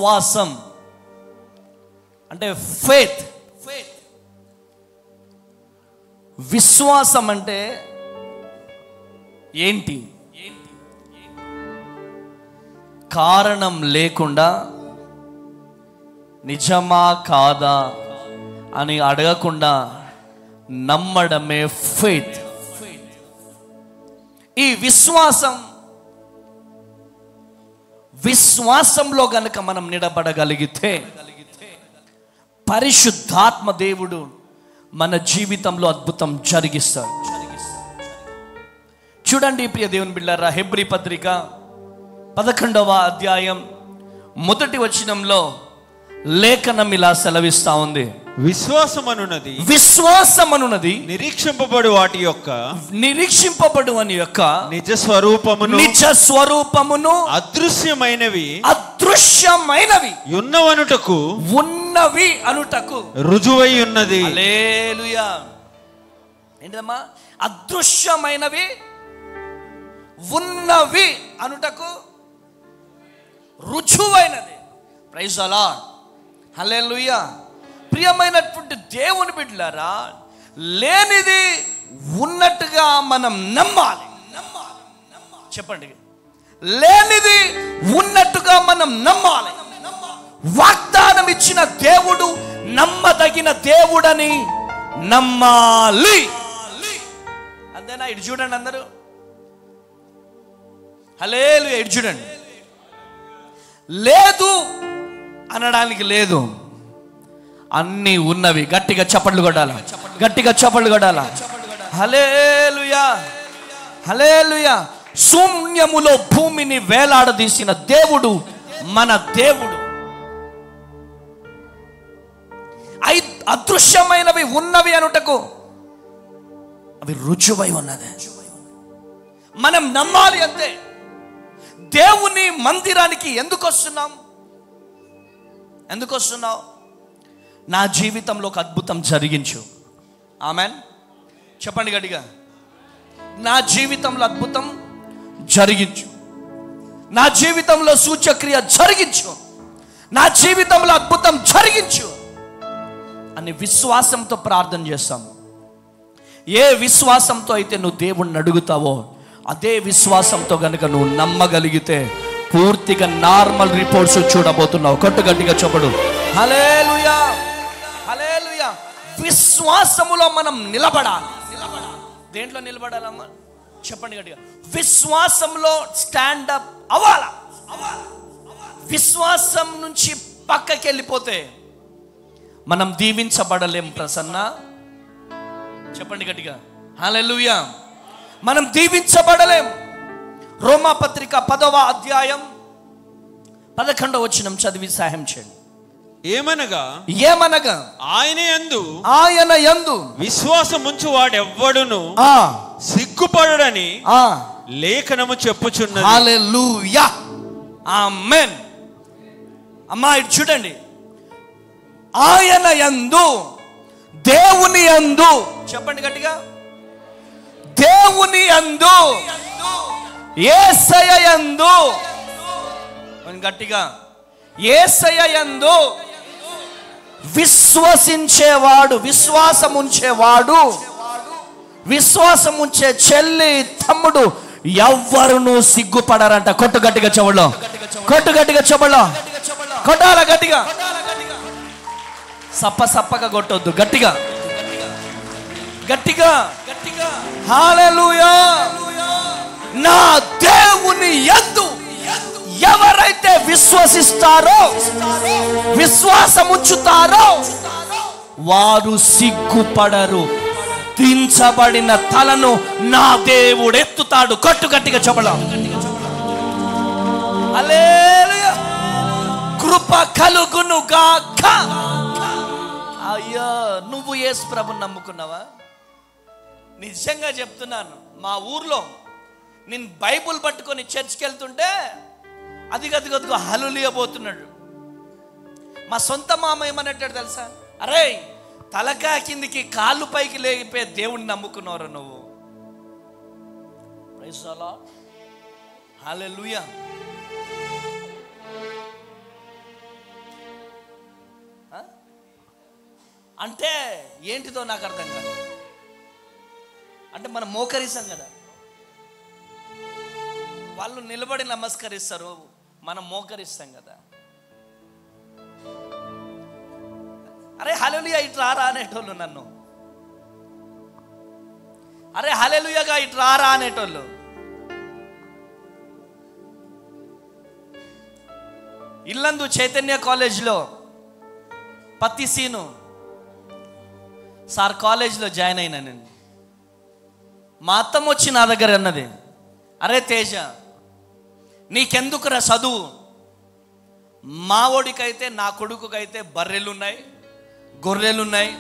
విశ్వాసం అంటే ఫెయిత్. విశ్వాసం అంటే ఏంటి? కారణం లేకుండా నిజమా కాదా అని అడగకుండా నమ్మడమే ఫెయిత్. ఈ విశ్వాసంలో గనక మనం నిలబడగలిగితే పరిశుద్ధాత్మ దేవుడు మన జీవితంలో అద్భుతం జరిగిస్తాడు. చూడండి ప్రియ దేవుని బిడ్డలారా, హెబ్రీ పత్రిక 11వ అధ్యాయం 1వ వచనంలో లేఖనం ఇలా సెలవిస్తా ఉంది. విశ్వాసమనున్నది నిరీక్షింపబడు అని యొక్క నిజ స్వరూపమును అదృశ్యమైనవి ఉన్నవి అనుటకు రుజువై ఉన్నది. హల్లెలూయా. ఏంటమ్మా? అదృశ్యమైనవి ఉన్నవి అనుటకు రుజువైనది. Praise the lord. హల్లెలూయా. ప్రియమైనటువంటి దేవుని బిడ్డలారా, లేనిది ఉన్నట్టుగా మనం నమ్మాలి. చెప్పండి, లేనిది ఉన్నట్టుగా మనం నమ్మాలి. వాగ్దానం ఇచ్చిన దేవుడు నమ్మదగిన దేవుడని నమ్మాలి. అంతేనా? ఇటు చూడండి అందరూ. హల్లెలూయా. ఇటు చూడండి. లేదు అనడానికి లేదు, అన్నీ ఉన్నవి. గట్టిగా చప్పట్లు కొట్టాల, గట్టిగా చప్పట్లు కొట్టాల. హల్లెలూయా, హల్లెలూయా. శూన్యములో భూమిని వేలాడదీసిన దేవుడు మన దేవుడు. అదృశ్యమైనవి ఉన్నవి అనుటకు అవి రుజువై ఉన్నది. మనం నమ్మాలి అంతే. దేవుని మందిరానికి ఎందుకు వస్తున్నావు? నా జీవితంలో ఒక అద్భుతం జరిగించు. ఆమెన్. చెప్పండి గట్టిగా. నా జీవితంలో అద్భుతం జరిగించు, నా జీవితంలో సూచక్రియ జరిగించు, నా జీవితంలో అద్భుతం జరిగించు అని విశ్వాసంతో ప్రార్థన చేస్తాం. ఏ విశ్వాసంతో అయితే నువ్వు దేవుణ్ణి అడుగుతావో అదే విశ్వాసంతో గనుక నువ్వు నమ్మగలిగితే పూర్తిగా నార్మల్ రిపోర్ట్స్ చూడబోతున్నావు. కొట్టు గట్టిగా చెప్పడు. హల్లెలూయా, హల్లెలూయా. విశ్వాసములో మనం నిలబడాలి. దేంట్లో నిలబడాలమ్మా? చెప్పండి గట్టిగా. విశ్వాసంలో స్టాండప్ అవ్వాలా. విశ్వాసం నుంచి పక్కకి వెళ్ళిపోతే మనం దీవించబడలేం. ప్రసన్న చెప్పండి గట్టిగా. హల్లెలూయా. మనం దీవించబడలేం. రోమా పత్రిక 10వ అధ్యాయం 11వ వచనం చదివి సహాయం చేయండి. ఏమనగా ఆయన యందు విశ్వాసముంచు వాడెవ్వడును సిగ్గుపడని లేఖనము చెప్పుచున్నది. హల్లెలూయా, ఆమేన్. అమ్మా ఇటు చూడండి. ఆయన యందు, దేవుని యందు, చెప్పండి గట్టిగా, దేవుని యందు, యేసయ్య యందు, గట్టిగా, యేసయ్య యందు విశ్వసించేవాడు, విశ్వాసముంచేవాడు, విశ్వాసముంచే చెల్లి తమ్ముడు ఎవ్వరును సిగ్గుపడారంట. కొట్టు గట్టిగా చెవుల్లో, కొట్టు గట్టిగా చెవుల్లో, కొట్టాల గట్టిగా, సప్పగా కొట్టొద్దు, గట్టిగా గట్టిగా. హల్లెలూయా. నా దేవుని యందు ఎవరైతే విశ్వసిస్తారో, విశ్వాసం ఉంచుతారో వారు సిగ్గుపడరు. దించబడిన తలను నా దేవుడు ఎత్తుతాడు. కొట్టు గట్టిగా చెప్పడం. హల్లెలూయా. కృప కలుగును గాక. అయ్యా, నువ్వు యేసు ప్రభుని నమ్ముకున్నావా? నిజంగా చెప్తున్నాను, మా ఊర్లో నేను బైబుల్ పట్టుకొని చర్చ్కి వెళ్తుంటే అదిగదిగదిగో హల్లెలూయా పోతున్నాడు. మా సొంత మామ ఏమన్నట్టాడు తెలుసా? అరే, తలకా కిందికి కాళ్ళు పైకి లేగిపోయే దేవుణ్ణి నమ్ముకున్నావు నువ్వు. Praise the lord. హల్లెలూయా. అంటే ఏంటిదో నాకు అర్థం కాదు. అంటే మనం మోకరిస్తాం కదా, వాళ్ళు నిలబడి నమస్కరిస్తారు, మనం మోకరిస్తాం కదా. అరే హల్లెలూయా ఇటు రారా అనేటోళ్ళు నన్ను, అరే హల్లెలూయాగా ఇటు రారా అనేటోళ్ళు. ఇల్లందు చైతన్య కాలేజ్లో పత్తి సీను సార్ కాలేజ్లో జాయిన్ అయినా నేను. మా అత్తమ్మ వచ్చి నా దగ్గర అన్నది, అరే తేజ నీకెందుకురా చదువు, మా ఓడికైతే నా కొడుకుకైతే బర్రెలున్నాయి, గొర్రెలున్నాయి,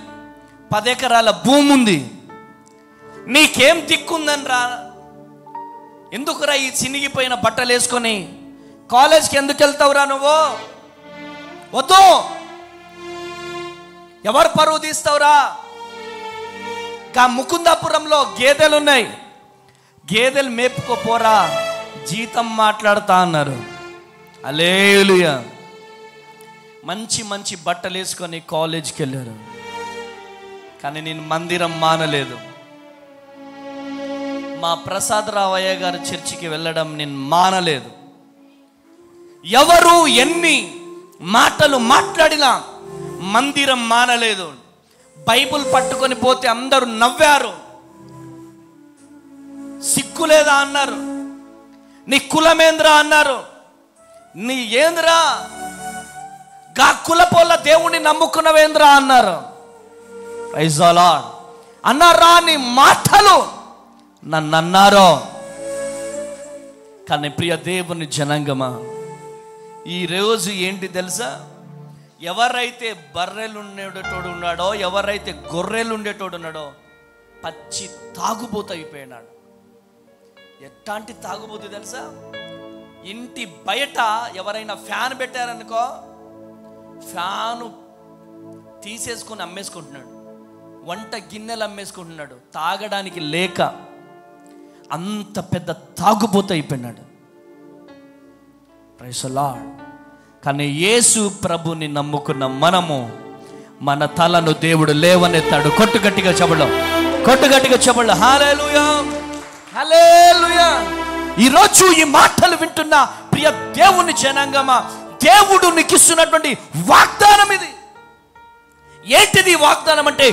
10 ఎకరాల భూమి ఉంది, నీకేం దిక్కుందని రా, ఎందుకురా ఈ చినిగిపోయిన బట్టలు వేసుకొని కాలేజ్కి ఎందుకు వెళ్తావురా నువ్వు, వద్దు, ఎవరు పరువు తీస్తావురా, ముకుందాపురంలో గేదెలున్నాయి, గేదెలు మేపుకోపోరా, జీతం మాట్లాడుతా అన్నారు. హల్లెలూయా. మంచి మంచి బట్టలు వేసుకొని కాలేజ్కి వెళ్ళారు. కానీ నేను మందిరం మానలేదు. మా ప్రసాదరావయ్య గారి చర్చికి వెళ్ళడం నేను మానలేదు. ఎవరు ఎన్ని మాటలు మాట్లాడినా మందిరం మానలేదు. బైబుల్ పట్టుకొని పోతే అందరూ నవ్వారు, సిగ్గులేదా అన్నారు, నీ కులమేంద్రా అన్నారు, నీ ఏంద్రా గా కులపోల దేవుణ్ణి నమ్ముకున్నవేంద్రా అన్నారు. ప్రైజ్ ది లార్డ్ అన్నారా నీ మాటలు నన్ను అన్నారు. కానీ ప్రియ దేవుని జనాంగమా, ఈరోజు ఏంటి తెలుసా, ఎవరైతే బర్రెలు ఉండేటోడు ఉన్నాడో, ఎవరైతే గొర్రెలు ఉండేటోడు ఉన్నాడో పచ్చి తాగుబోతు అయిపోయినాడు. ఎట్లాంటి తాగుబోతు తెలుసా, ఇంటి బయట ఎవరైనా ఫ్యాన్ పెట్టారనుకో, ఫ్యాను తీసేసుకొని అమ్మేసుకుంటున్నాడు, వంట గిన్నెలు అమ్మేసుకుంటున్నాడు, తాగడానికి లేక అంత పెద్ద తాగుబోతు అయిపోయినాడు. Praise the lord. కానీ యేసు ప్రభుని నమ్ముకున్న మనము, మన తలను దేవుడు లేవనెత్తాడు. కొట్టు గట్టిగా చెప్పడం, కొట్టు గట్టిగా చెప్పడం. హల్లెలూయా, హల్లెలూయా. ఈరోజు ఈ మాటలు వింటున్న ప్రియ దేవుని జనాంగమా, దేవుడు నీకు ఇస్తున్నటువంటి వాగ్దానం ఇది. ఏంటిది వాగ్దానం అంటే,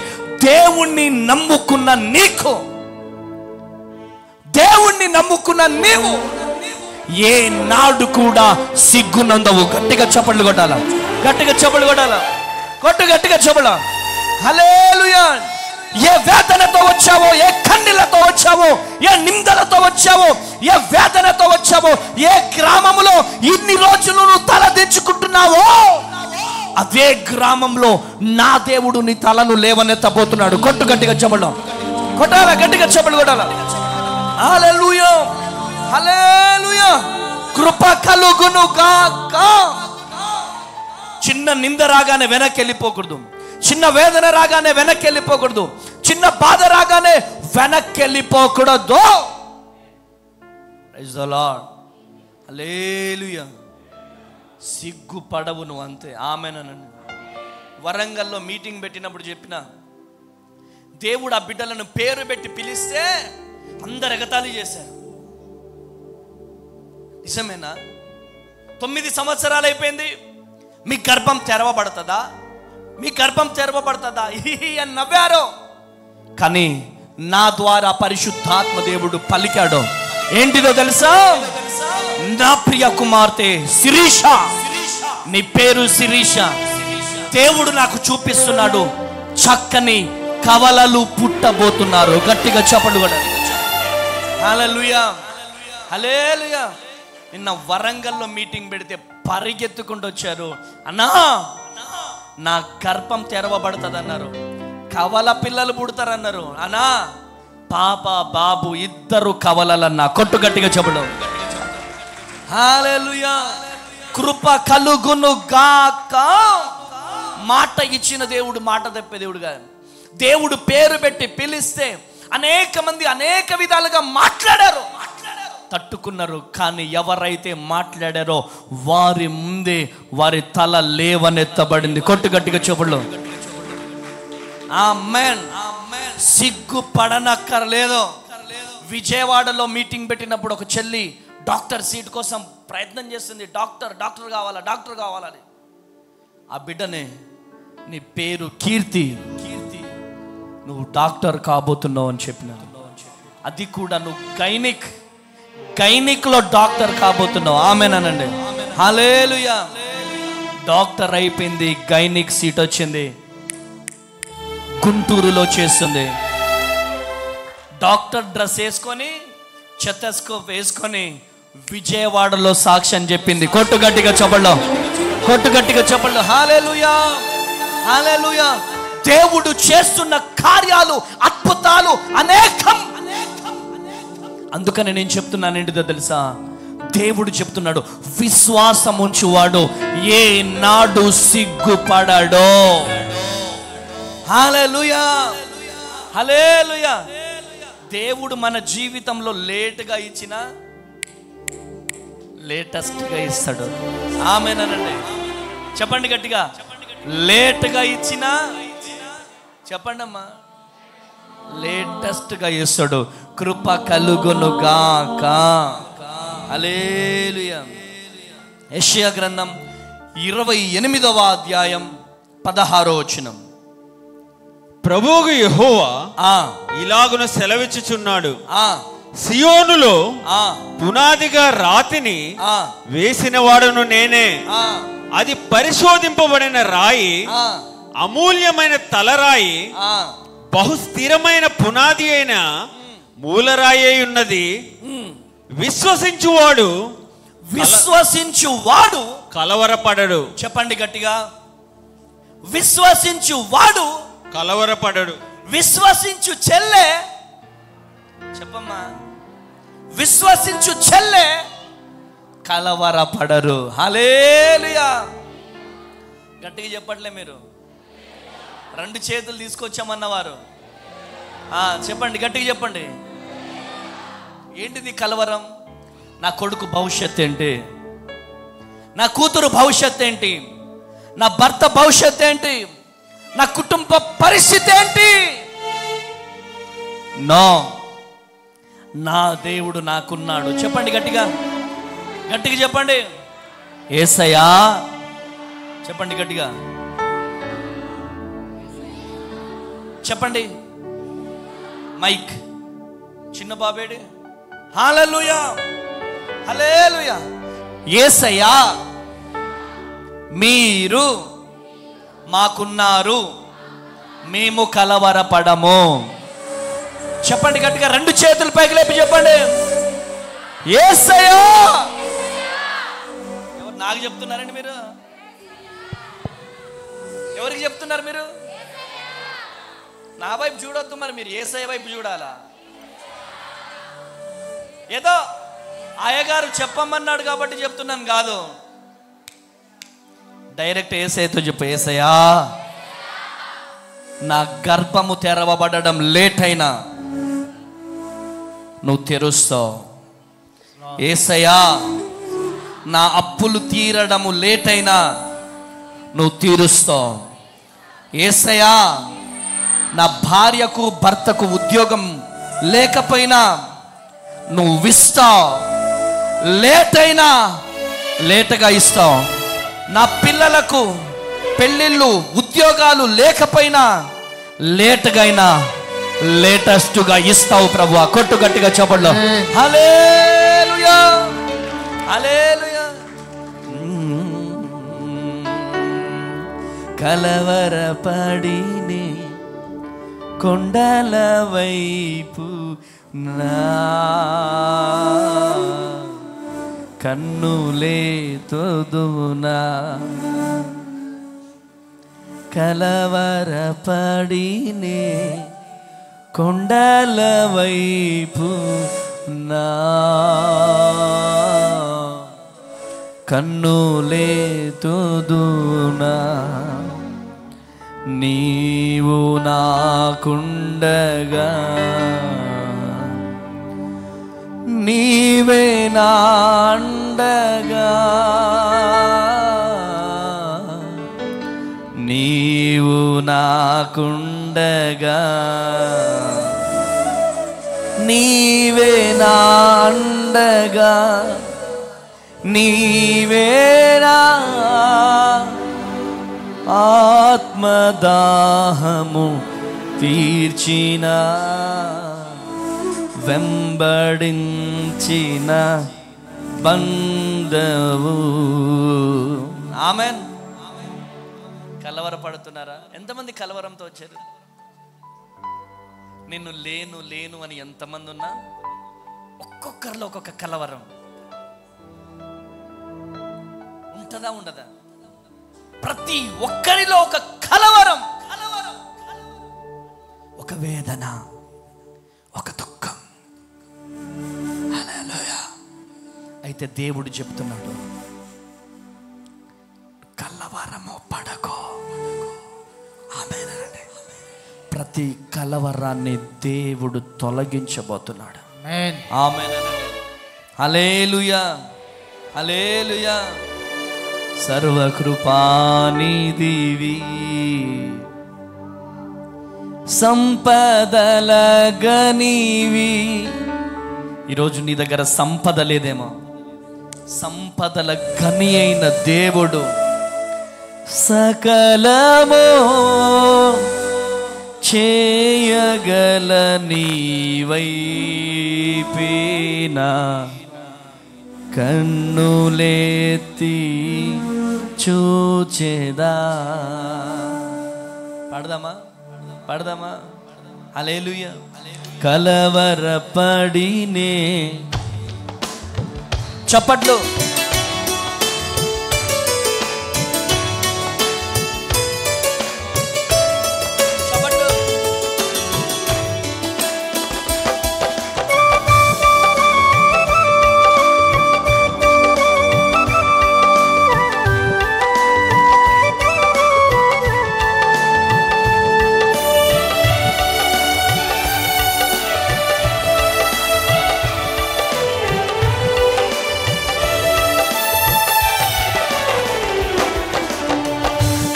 దేవుణ్ణి నమ్ముకున్న నీకు, దేవుణ్ణి నమ్ముకున్న నీవు ఏ నాడు కూడా సిగ్గునందవు. గట్టిగా చప్పట్లు కొట్టాల, గట్టిగా చప్పట్లు కొట్టాల, కొట్టు గట్టిగా చప్పల. హల్లెలూయా. ఏ వేదనతో వచ్చావో, ఏ కన్నీళ్లతో వచ్చావో, ఏ నిందలతో వచ్చావో, ఏ వేదనతో వచ్చావో, ఏ గ్రామంలో ఇన్ని రోజులు నువ్వు తల దించుకుంటున్నావో, అదే గ్రామంలో నా దేవుడు నీ తలను లేవనెత్తబోతున్నాడు. కొట్టు గట్టిగా చెప్పడం, కొట్టాల, గట్టిగా చెప్పలు కొట్టాల. హల్లెలూయా, హల్లెలూయా. కృప కలుగును గాక. చిన్న నింద రాగానే వెనక్కి వెళ్ళిపోకూడదు, చిన్న వేదన రాగానే వెనక్కి వెళ్ళిపోకూడదు, చిన్న బాధ రాగానే వెనక్కి వెళ్ళిపోకూడదు. Praise the lord. హల్లెలూయా. సిగ్గుపడవు నువ్వు, అంతే. ఆమేనండి. వరంగల్లో మీటింగ్ పెట్టినప్పుడు చెప్పిన, దేవుడు ఆ బిడ్డలను పేరు పెట్టి పిలిస్తే అందరు ఎగతాళి చేశారు. నిజమేనా? 9 సంవత్సరాలు అయిపోయింది, మీ గర్భం తెరవబడుతుందా, మీ గర్భం తెరవబడుతుందా అని నవ్వారు. కానీ నా ద్వారా పరిశుద్ధాత్మ దేవుడు పలికాడు. ఏంటిదో తెలుసా? నా ప్రియ కుమార్తె శిరీష, నీ పేరు శిరీష. దేవుడు నాకు చూపిస్తున్నాడు, చక్కని కవలలు పుట్టబోతున్నారు. గట్టిగా చప్పట్లు కూడా. హల్లెలూయా, హల్లెలూయా. నిన్న వరంగల్లో మీటింగ్ పెడితే పరిగెత్తుకుంటూ వచ్చారు. అన్నా నా గర్భం తెరవబడుతుంది అన్నారు, కవల పిల్లలు పుడతారన్నారు. అన్నా పాప బాబు ఇద్దరు కవలలన్నా. కొట్టు గట్టిగా చెప్పడం. హల్లెలూయా. కృప కలుగును గాక. మాట ఇచ్చిన దేవుడు మాట తప్పే దేవుడు కాదు. దేవుడు పేరు పెట్టి పిలిస్తే అనేక మంది అనేక విధాలుగా మాట్లాడారు, తట్టుకున్నారు. కానీ ఎవరైతే మాట్లాడారో వారి ముందే వారి తల లేవనెత్తబడింది. కొట్టు గట్టిగా చెప్పులు. ఆమేన్. సిగ్గుపడనక్కర్లేదు. విజయవాడలో మీటింగ్ పెట్టినప్పుడు ఒక చెల్లి డాక్టర్ సీట్ కోసం ప్రయత్నం చేస్తుంది. డాక్టర్ కావాలని. ఆ బిడ్డనే, నీ పేరు కీర్తి, నువ్వు డాక్టర్ కాబోతున్నావు అని చెప్పిన. అది కూడా నువ్వు గైనిక్ లో డాక్టర్ కాబోతున్నావు. ఆమేనండి. హల్లెలూయా. డాక్టర్ అయిపోయింది, గైనిక్ సీట్ వచ్చింది, గుంటూరులో చేస్తుంది. డాక్టర్ డ్రెస్ వేసుకొని, చెతస్కోప్ వేసుకొని విజయవాడలో సాక్ష్యం చెప్పింది. కొట్టు గట్టిగా చెప్పండి. హల్లెలూయా, హల్లెలూయా. దేవుడు చేస్తున్న కార్యాలు, అద్భుతాలు అనేకం. అందుకని నేను చెప్తున్నాను ఏంటిదో తెలుసా? దేవుడు చెప్తున్నాడు, విశ్వాసం ఉంచువాడు ఏ నాడు సిగ్గుపడడో. హల్లెలూయా, హల్లెలూయా. దేవుడు మన జీవితంలో లేట్గా ఇచ్చినా లేటెస్ట్గా ఇస్తాడు. ఆమేనండి. చెప్పండి గట్టిగా. లేట్గా ఇచ్చినా చెప్పండి అమ్మా, లేటెస్ట్గా ఇస్తాడు. కృప కలుగును గాక. హల్లెలూయా. యెషయా గ్రంథం 28వ అధ్యాయం 16వ వచనం. ప్రభువు యెహోవా ఇలాగున సెలవిచ్చుచున్నాడు, సియోనులో పునాదిగా రాతిని వేసిన వాడును నేనే. అది పరిశోధింపబడిన రాయి, అమూల్యమైన తలరాయి, బహుస్థిరమైన పునాది అయిన మూలరాయి అయి ఉన్నది. విశ్వసించువాడు కలవరపడడు. చెప్పండి గట్టిగా. విశ్వసించువాడు కలవరపడడు. విశ్వసించు చెల్లె, చెప్పమ్మా, విశ్వసించు చెల్లె కలవరపడరు. హల్లెలూయా. గట్టిగా చెప్పట్లే మీరు? 2 చేతులు తీసుకొచ్చామన్నవారు చెప్పండి, గట్టిగా చెప్పండి. ఏంటిది కలవరం? నా కొడుకు భవిష్యత్తు ఏంటి? నా కూతురు భవిష్యత్తు ఏంటి? నా భర్త భవిష్యత్తు ఏంటి? నా కుటుంబ పరిస్థితి ఏంటి? నో, నా దేవుడు నాకున్నాడు. చెప్పండి గట్టిగా చెప్పండి. యేసయ్యా. చెప్పండి గట్టిగా చెప్పండి. మైక్ చిన్న బాబేడి. హల్లెలూయా, హల్లెలూయా. యేసయ్యా, మీరు మాకున్నారు, మేము కలవరపడము. చెప్పండి గట్టిగా. 2 చేతులు పైకి లేపి చెప్పండి, యేసయ్యా. ఎవరు నాకు చెప్తున్నారండి? మీరు ఎవరికి చెప్తున్నారు? మీరు నా వైపు చూడొద్దు, మరి మీరు యేసయ్య వైపు చూడాలా? ఏదో అయ్యగారు చెప్పమన్నాడు కాబట్టి చెప్తున్నాను కాదు. డైరెక్ట్ యేసయ్యతో చెప్పు, యేసయ్యా, నా గర్భము తెరవబడడం లేట్ అయినా నువ్వు తెరుస్తావు. యేసయ్యా, నా అప్పులు తీరడము లేట్ అయినా నువ్వు తీరుస్తావు. యేసయ్యా, నా భార్యకు భర్తకు ఉద్యోగం లేకపోయినా నువ్వు ఇస్తావు. లేట్ అయినా లేట్గా ఇస్తావు. నా పిల్లలకు పెళ్ళిళ్ళు ఉద్యోగాలు లేకపోయినా లేట్గా అయినా లేటెస్ట్గా ఇస్తావు ప్రభువా. కొట్టు గట్టిగా చెప్పండి. హల్లెలూయా, హల్లెలూయా. కలవరపడినే కొండల వైపు నా కన్నులే తోదునా. కలవరపడినే కొండల వైపు నా కన్నులే తోదునా. నీవు నాకుండగా నీవే నా అండగా. నీవు నాకుండగా అండగా, నీవే నా అండగా, నీవే నా ఆత్మదాహము తీర్చిన, వెంబడించిన బంధవు. ఆమెన్. కలవరపడుతున్నారా? ఎంతమంది కలవరంతో వచ్చారు? నిన్ను లేను లేను అని ఎంతమంది ఉన్నా ఒక్కొక్కరిలో ఒక్కొక్క కలవరం ఉంటుందా ఉండదా? ప్రతి ఒక్కరిలో ఒక కలవరం, ఒక వేదన, ఒక దుఃఖం. హల్లెలూయా. అయితే దేవుడు చెప్తున్నాడు, కలవరము పడకో. ఆమేన్. ప్రతి కలవరాన్ని దేవుడు తొలగించబోతున్నాడు. ఆమేన్. హల్లెలూయా, హల్లెలూయా. సర్వకృపానిధివి, సంపదల గనివి. ఈరోజు నీ దగ్గర సంపద లేదేమో, సంపదల గని అయిన దేవుడు సకలమో చేయగల నీవైపేనా కన్నులేతి చూచెదా. పాడదామా? పాడదామా? హల్లెలూయా. కలవరపడినే చప్పట్లు.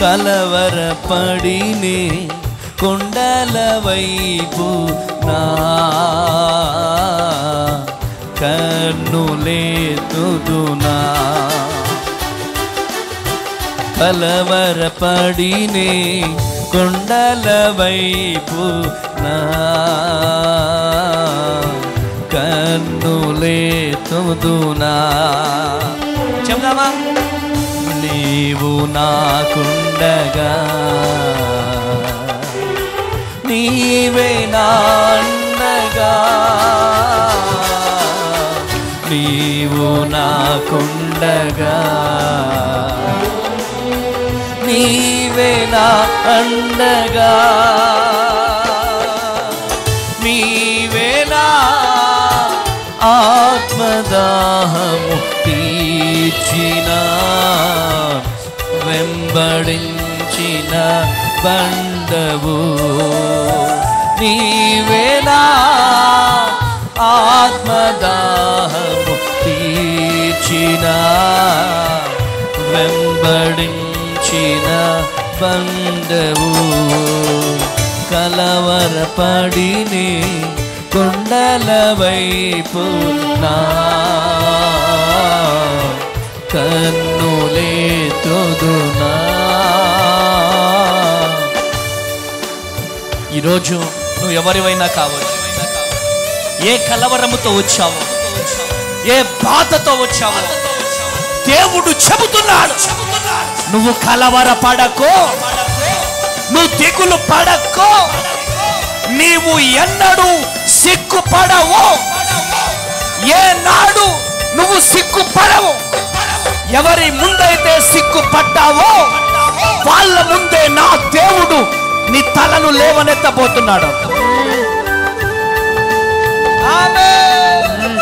కలవరపడినే కొండల వైపు నా కన్నులేతుదునా. కలవరపడినే కొండల వైపు నా కన్నులేతుదునా. చెప్దామా? నీవు నాకుండగా, నీవే నా అండగా, నీవు నాకుండగా, నీవే నా అండగా, నీవే నా ఆత్మదాహము తీర్చిన, వెంబడించిన బండవు. నీవే నా ఆత్మదాహము తీర్చిన, వెంబడించిన బండవు. కలవరపడినే కొండల వైపు నా కన్నులేతుదునా. ఈరోజు నువ్వు ఎవరివైనా కావచ్చు, ఏ కలవరముతో వచ్చావో, ఏ బాధతో వచ్చావో, దేవుడు చెబుతున్నాడు, నువ్వు కలవరపడకో, నువ్వు దిగులు పడకో, నీవు ఎన్నడూ సిగ్గుపడవు. ఏనాడు నువ్వు సిగ్గుపడవు. ఎవరి ముందైతే సిగ్గుపడ్డావో వాళ్ళ ముందే నా దేవుడు నీ తలను లేవనెత్తబోతున్నాడు. ఆమేన్.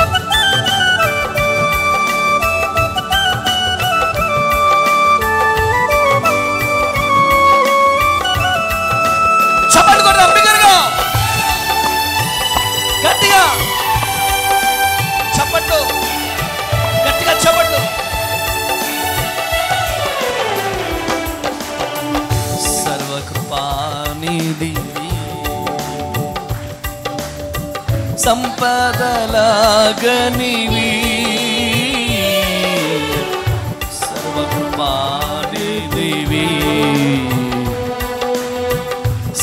చప్పట్లు కొడదాం బిగ్గరగా, గట్టిగా చప్పట్లు, గట్టిగా చప్పట్లు. సర్వకృపానిధివి, సంపదలాగనివి సర్వకృపానిధివి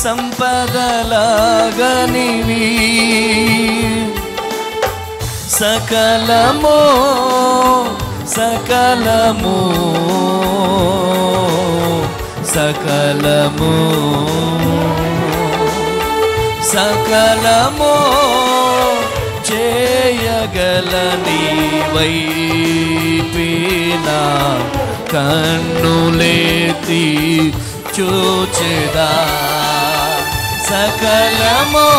సంపదలాగనివి సకలము సకలము సకలము సకలము చేయగలని వైపిన కన్నులేతి చూచెదా సకలము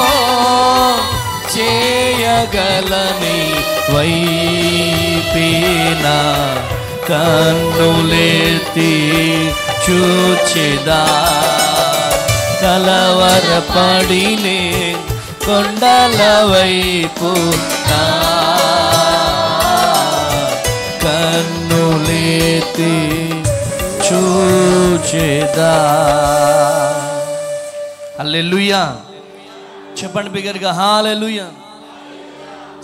చేయగలని వైపిన కన్నులేతి చూచెదా కలవరపడినే కొండల వైపు నా కన్నులేతి చూచెదా. హల్లెలూయా చెప్పండి బిగ్గరగా, హల్లెలూయా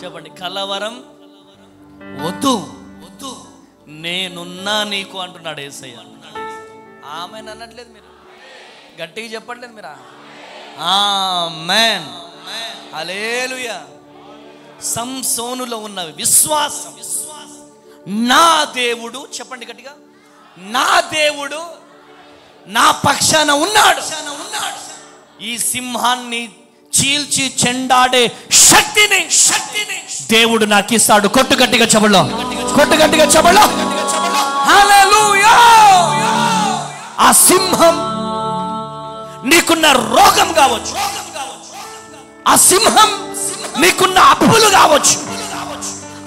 చెప్పండి. కలవరం వద్దు వద్దు, నేనున్నా నీకు అంటున్నాడు యేసయ్య. ఆమెన్ అనట్లేదు మీరు, గట్టిగా చెప్పట్లేదు మీరు. ఆమేన్ హల్లెలూయా. సంసోనులో ఉన్న విశ్వాసం, నా దేవుడు చెప్పండి గట్టిగా, నా దేవుడు నా పక్షాన ఉన్నాడు. ఈ సింహాన్ని చీల్చి చెండాడే శక్తిని దేవుడు నాకు ఇస్తాడు. కొట్టు గట్టిగా చెబులో, కొట్టు గట్టిగా చెబులో. హల్లెలూయా. ఆ సింహం నీకున్న రోగం కావచ్చు, ఆ సింహం నీకున్న అప్పులు కావచ్చు,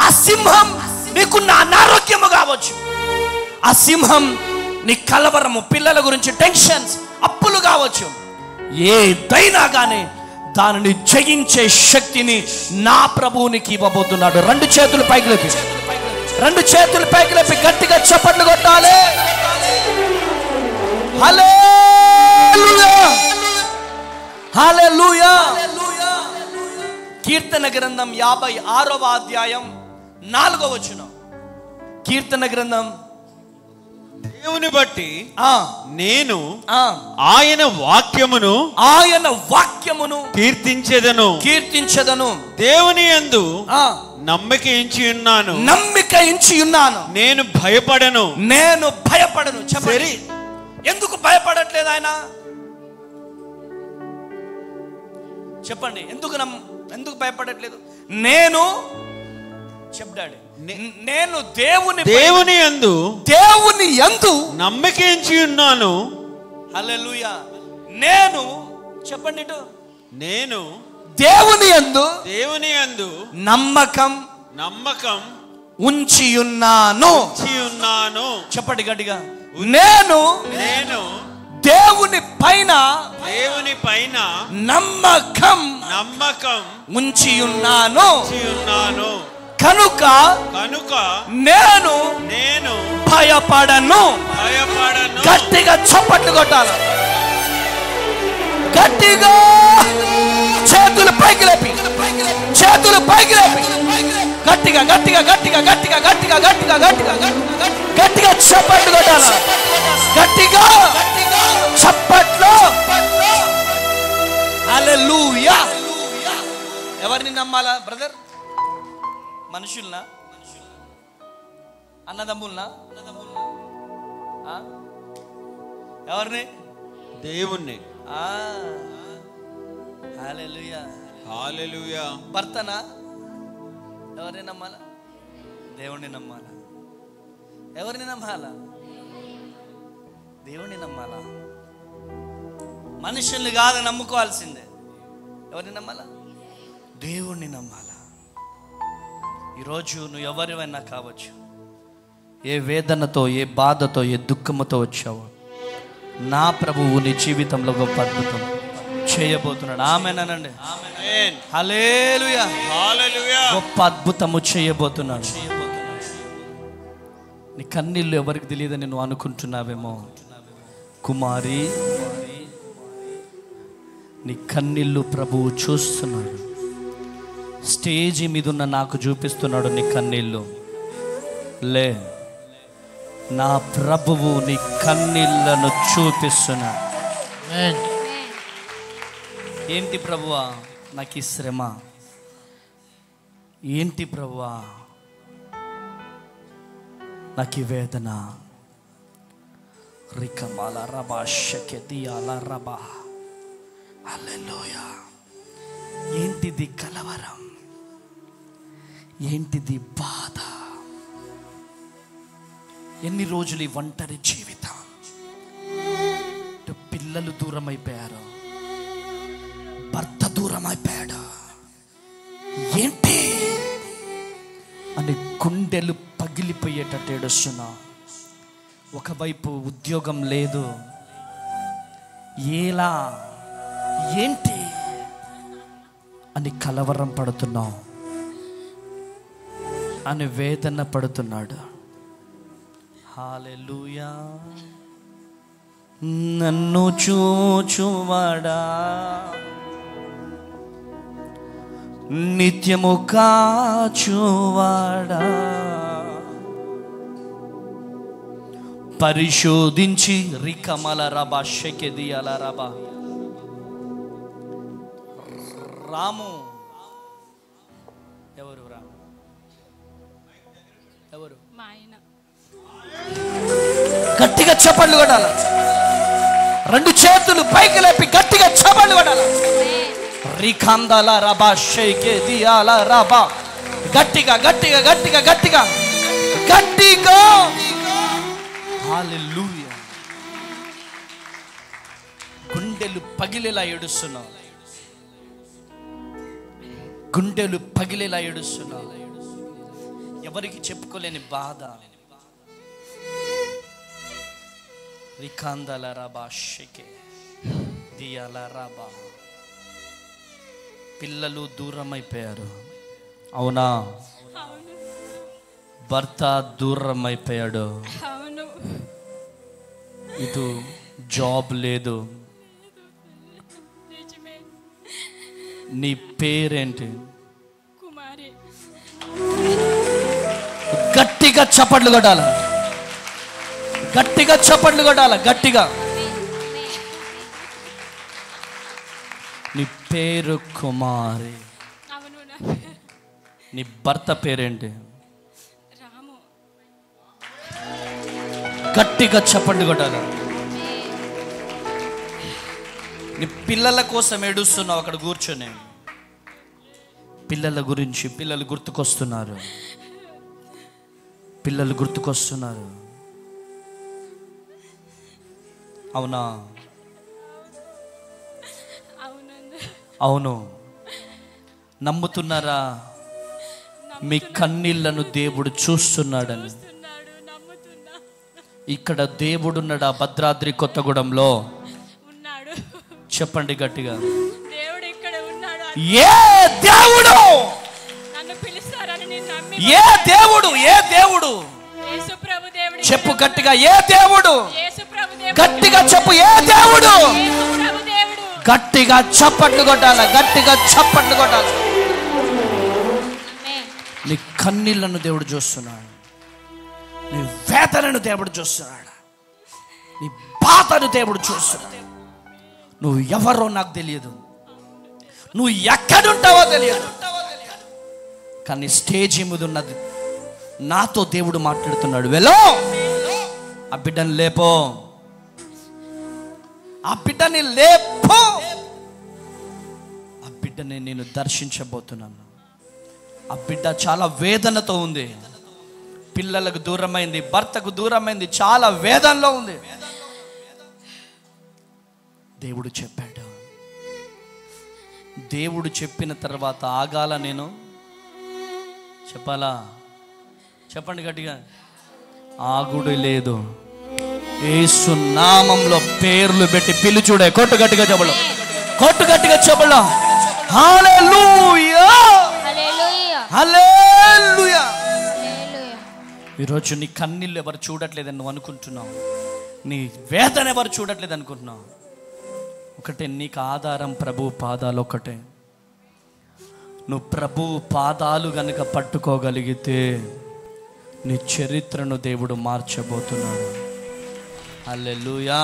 ఆ సింహం నీకున్న అనారోగ్యము కావచ్చు, ఆ సింహం నీ కలవరము, పిల్లల గురించి టెన్షన్స్, అప్పులు కావచ్చు, ఏదైనా కానీ దానిని జయించే శక్తిని నా ప్రభువునికి ఇవ్వబోతున్నాడు. రెండు చేతులు పైకి లేపి, రెండు చేతులు పైకి లేపి గట్టిగా చప్పట్లు కొట్టాలి. హల్లెలూయా హల్లెలూయా. కీర్తన గ్రంథం 56వ అధ్యాయం 4వ వచనం. కీర్తన గ్రంథం, దేవుని బట్టి నేను ఆయన వాక్యమును కీర్తించెదను. దేవుని యందు నమ్మిక ఎంచి ఉన్నాను, నేను భయపడను. చెప్పండి, ఎందుకు భయపడట్లేదు ఆయన? చెప్పండి, ఎందుకు భయపడట్లేదు? నేను చెప్పాడు, నేను దేవుని యందు నమ్మిక ఎంచి ఉన్నాను. హల్లెలూయా. నేను చెప్పండి, నేను దేవుని యందు నమ్మకం ఉంచి ఉన్నాను. చెప్పండి గట్టిగా, నేను దేవుని పైన నమ్మకం ఉంచి ఉన్నాను. కనుక నేను భయపడను. గట్టిగా చప్పట్లు కొట్టాలి, గట్టిగా చేతులు పైకి లేపి, చేతులు పైకి లేపి గట్టిగా గట్టిగా గట్టిగా గట్టిగా గట్టిగా గట్టిగా గట్టిగా గట్టిగా చప్పట్లు కొట్టాలి, గట్టిగా చప్పట్లు. హల్లెలూయా. ఎవరిని నమ్మాలా బ్రదర్? మనుషుల్నా, అన్నదమ్ముల్నా, ఎవరిని? దేవుణ్ణి. హల్లెలూయా హల్లెలూయా. భర్తనా? ఎవరిని నమ్మాలా? దేవుణ్ణి నమ్మాలా. ఎవరిని నమ్మాలా? దేవుణ్ణి నమ్మాలా. మనుషుల్ని కాదు నమ్ముకోవాల్సిందే. ఎవరిని నమ్మాలా? దేవుణ్ణి నమ్మాలా. ఈరోజు నువ్వు ఎవరివైనా కావచ్చు, ఏ వేదనతో, ఏ బాధతో, ఏ దుఃఖముతో వచ్చావో, నా ప్రభువు నీ జీవితంలో గొప్ప అద్భుతం చేయబోతున్నాడు. ఆమేనండి. హల్లెలూయా హల్లెలూయా. గొప్ప అద్భుతము చేయబోతున్నాడు. నీ కన్నీళ్ళు ఎవరికి తెలియదని నువ్వు అనుకుంటున్నావేమో, కుమారి, నీ కన్నీళ్ళు ప్రభువు చూస్తున్నాడు. స్టేజి మీద ఉన్న నాకు చూపిస్తున్నాడు నీ కన్నీళ్ళు. లే, నా ప్రభువు నీ కన్నీళ్లను చూపిస్తున్నాడు. ఏంటి ప్రభువా నాకు ఈ శ్రమ? ఏంటి ప్రభువా నాకు ఈ వేదన? రికమాల రబా షకెదియాల రబా. హల్లెలూయా. ఏంటిది కలవరం? ఏంటిది బాధ? ఎన్ని రోజులు ఈ ఒంటరి జీవితం? పిల్లలు దూరం అయిపోయారు, భర్త దూరం అయిపోయాడు, ఏంటి అని గుండెలు పగిలిపోయేటట్టు ఏడుస్తున్నా. ఒకవైపు ఉద్యోగం లేదు, ఎలా ఏంటి అని కలవరం పడుతున్నావు, అని వేదన పడుతున్నాడు. హల్లెలూయా. నన్ను చూచువాడా, నిత్యము కాచువాడా, పరిశోధించి రికమల రబా షెకెదియల రబా. రాము ఎవరు? రాము ఎవరు? గట్టిగా చప్పట్లు కొట్టాలి. రెండు చేతులు పైకి లేపి గట్టిగా చప్పట్లు కొట్టాలి. రిఖందల రబా షెకెదియల రబా. గట్టిగా గట్టిగా గట్టిగా గట్టిగా గట్టిగా. హల్లెలూయా. గుండెలు పగిలేలా ఏడుస్తున్నావు, గుండెలు పగిలేలా ఏడుస్తున్నావు. ఎవరికి చెప్పుకోలేని బాధ. రిఖందల రబా షెకెదియల రబా. పిల్లలు దూరం అయిపోయారు, అవునా? భర్త దూరం అయిపోయాడు, ఇటు జాబ్ లేదు. నీ పేరేంటి? గట్టిగా చప్పట్లు కొట్టాల, గట్టిగా చప్పట్లు కొట్టాల, గట్టిగా. నీ పేరు కుమారి. నీ భర్త పేరేంటి? గట్టిగా చప్పట్లు కొట్టాలి. నీ పిల్లల కోసం ఏడుస్తున్నావు అక్కడ కూర్చొని. పిల్లల గురించి, పిల్లలు గుర్తుకొస్తున్నారు, పిల్లలు గుర్తుకొస్తున్నారు, అవునా? అవును. నమ్ముతున్నారా మీ కన్నీళ్లను దేవుడు చూస్తున్నాడని? ఇక్కడ దేవుడున్నాడా? భద్రాద్రి కొత్తగూడెంలో చెప్పండి గట్టిగా. ఏ దేవుడు? ఏ దేవుడు? ఏ దేవుడు? చెప్పు గట్టిగా. ఏ దేవుడు? గట్టిగా చెప్పు. ఏ దేవుడు? గట్టిగా చప్పట్లు కొట్టాల, గట్టిగా చప్పట్లు కొట్టాలి. నీ కన్నీళ్లను దేవుడు చూస్తున్నాడు, నీ వేదనను దేవుడు చూస్తున్నాడు, నీ బాధను దేవుడు చూస్తున్నాడు. నువ్వు ఎవరో నాకు తెలియదు, నువ్వు ఎక్కడుంటావో తెలియదు, కానీ స్టేజ్ మీద ఉన్నది నాతో దేవుడు మాట్లాడుతున్నాడు. వెళ్ళు, ఆ బిడ్డని లేపో, ఆ బిడ్డని లేపో, ఆ బిడ్డని నేను దర్శించబోతున్నాను. ఆ బిడ్డ చాలా వేదనతో ఉంది, పిల్లలకు దూరమైంది, భర్తకు దూరమైంది, చాలా వేదనలో ఉంది. దేవుడు చెప్పాడు. దేవుడు చెప్పిన తర్వాత ఆగాల? నేను చెప్పాలా? చెప్పండి గట్టిగా. ఆగుడు లేదు. యేసు నామంలో పేర్లు పెట్టి పిలుచుడే. కొట్టు గట్టిగా చెప్పలు, కొట్టు గట్టిగా చెప్పలు. హల్లెలూయా, హల్లెలూయా. ఈరోజు నీ కన్నీళ్ళు ఎవరు చూడట్లేదని నువ్వు అనుకుంటున్నావు, నీ వేదన ఎవరు చూడట్లేదు అనుకుంటున్నావు. ఒకటే నీకు ఆధారం ప్రభు పాదాలు ఒకటే. నువ్వు ప్రభువు పాదాలు గనుక పట్టుకోగలిగితే నీ చరిత్రను దేవుడు మార్చబోతున్నాడు. హల్లెలూయా.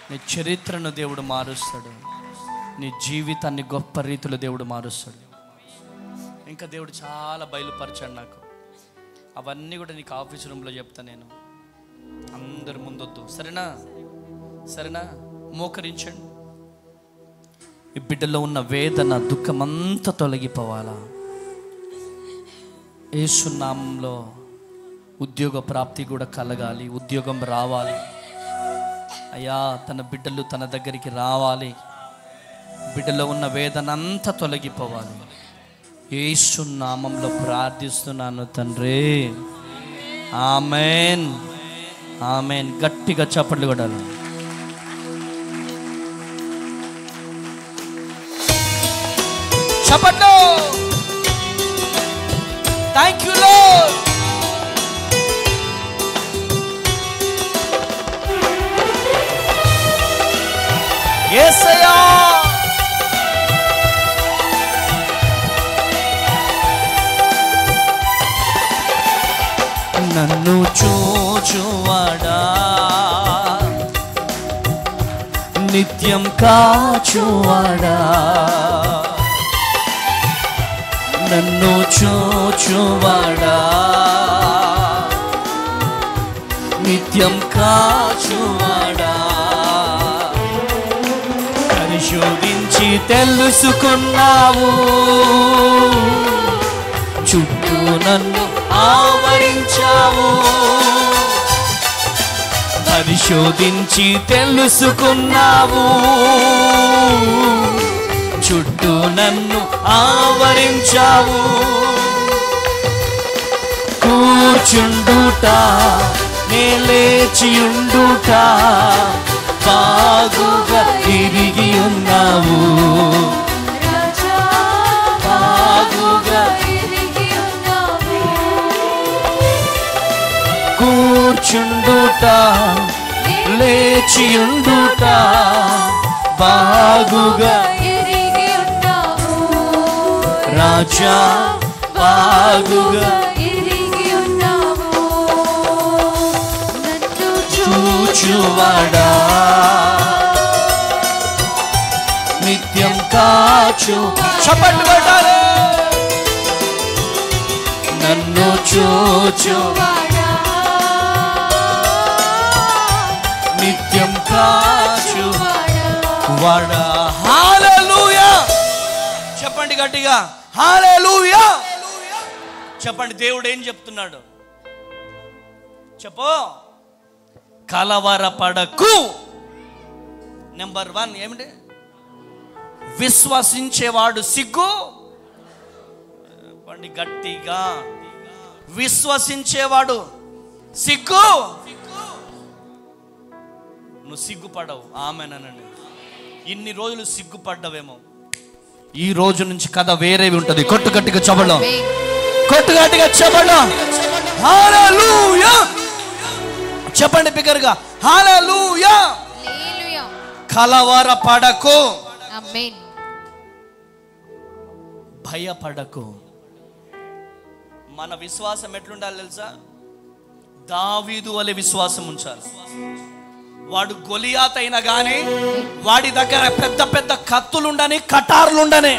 నీ చరిత్రను దేవుడు మారుస్తాడు. నీ జీవితాన్ని గొప్ప రీతిలో దేవుడు మారుస్తాడు. ఇంకా దేవుడు చాలా బయలుపరిచాడు నాకు. అవన్నీ కూడా నీకు ఆఫీస్ రూమ్లో చెప్తా నేను. అందరి ముందొద్దు, సరేనా? సరేనా? మోకరించండి. ఈ బిడ్డలో ఉన్న వేదన, దుఃఖమంతా తొలగిపోవాలా. యేసు నామంలో ఉద్యోగ ప్రాప్తి కూడా కలగాలి, ఉద్యోగం రావాలి. అయ్యా, తన బిడ్డలు తన దగ్గరికి రావాలి. బిడ్డలో ఉన్న వేదన అంతా తొలగిపోవాలి. యేసు నామంలో ప్రార్థిస్తున్నాను తండ్రి. ఆమేన్, ఆమేన్. గట్టిగా చప్పట్లు కొట్టాలి. చప్పట్లు. Thank you lord. యేసయ్యా, నన్ను చూచువాడా, నిత్యం కాచువాడా, నన్ను చూచువాడా, నిత్యం కాచువాడా, పరిశోధించి తెలుసుకున్నావు, చుట్టూ నన్ను ఆవరించావు. పరిశోధించి తెలుసుకున్నావు, చుట్టూ నన్ను ఆవరించావు. కూర్చుండుట, నే లేచియుండుట, బాగుగా తిరిగి ఉన్నావు, బాగుగా కూర్చుండుట, లేచియుండుట, బాగుగా రాజా, బాగుగా చూచువాడా, నిత్యం కాచు. చప్పట్లు కొట్టాలి. నన్ను చూచువాడా, నిత్యం కాచువాడా. హల్లెలూయా. చెప్పండి గట్టిగా, హల్లెలూయా. చెప్పండి, దేవుడు ఏం చెప్తున్నాడు చెప్పు. కలవరపడకు. నెంబర్ 1 ఏమిటి? విశ్వసించేవాడు సిగ్గు పండి గట్టిగా. విశ్వసించేవాడు సిగ్గు. నువ్వు సిగ్గుపడవు. ఆమేనండి. ఇన్ని రోజులు సిగ్గుపడ్డవేమో, ఈ రోజు నుంచి కథ వేరే ఉంటుంది. కొట్టు గట్టిగా చెప్పడం, కొట్టు గట్టిగా చెప్పడం. హల్లెలూయా. చెప్పండి బిగ్గరగా, హల్లెలూయా. కలవరపడకు, ఆమేన్. భయపడకు. మన విశ్వాసం ఎట్లుండాలి తెలుసా? దావీదు వలె విశ్వాసం ఉంచాలి. వాడు గొలియాత్ అయినా కానీ వాడి దగ్గర పెద్ద పెద్ద కత్తులుండని, కటార్లుండని,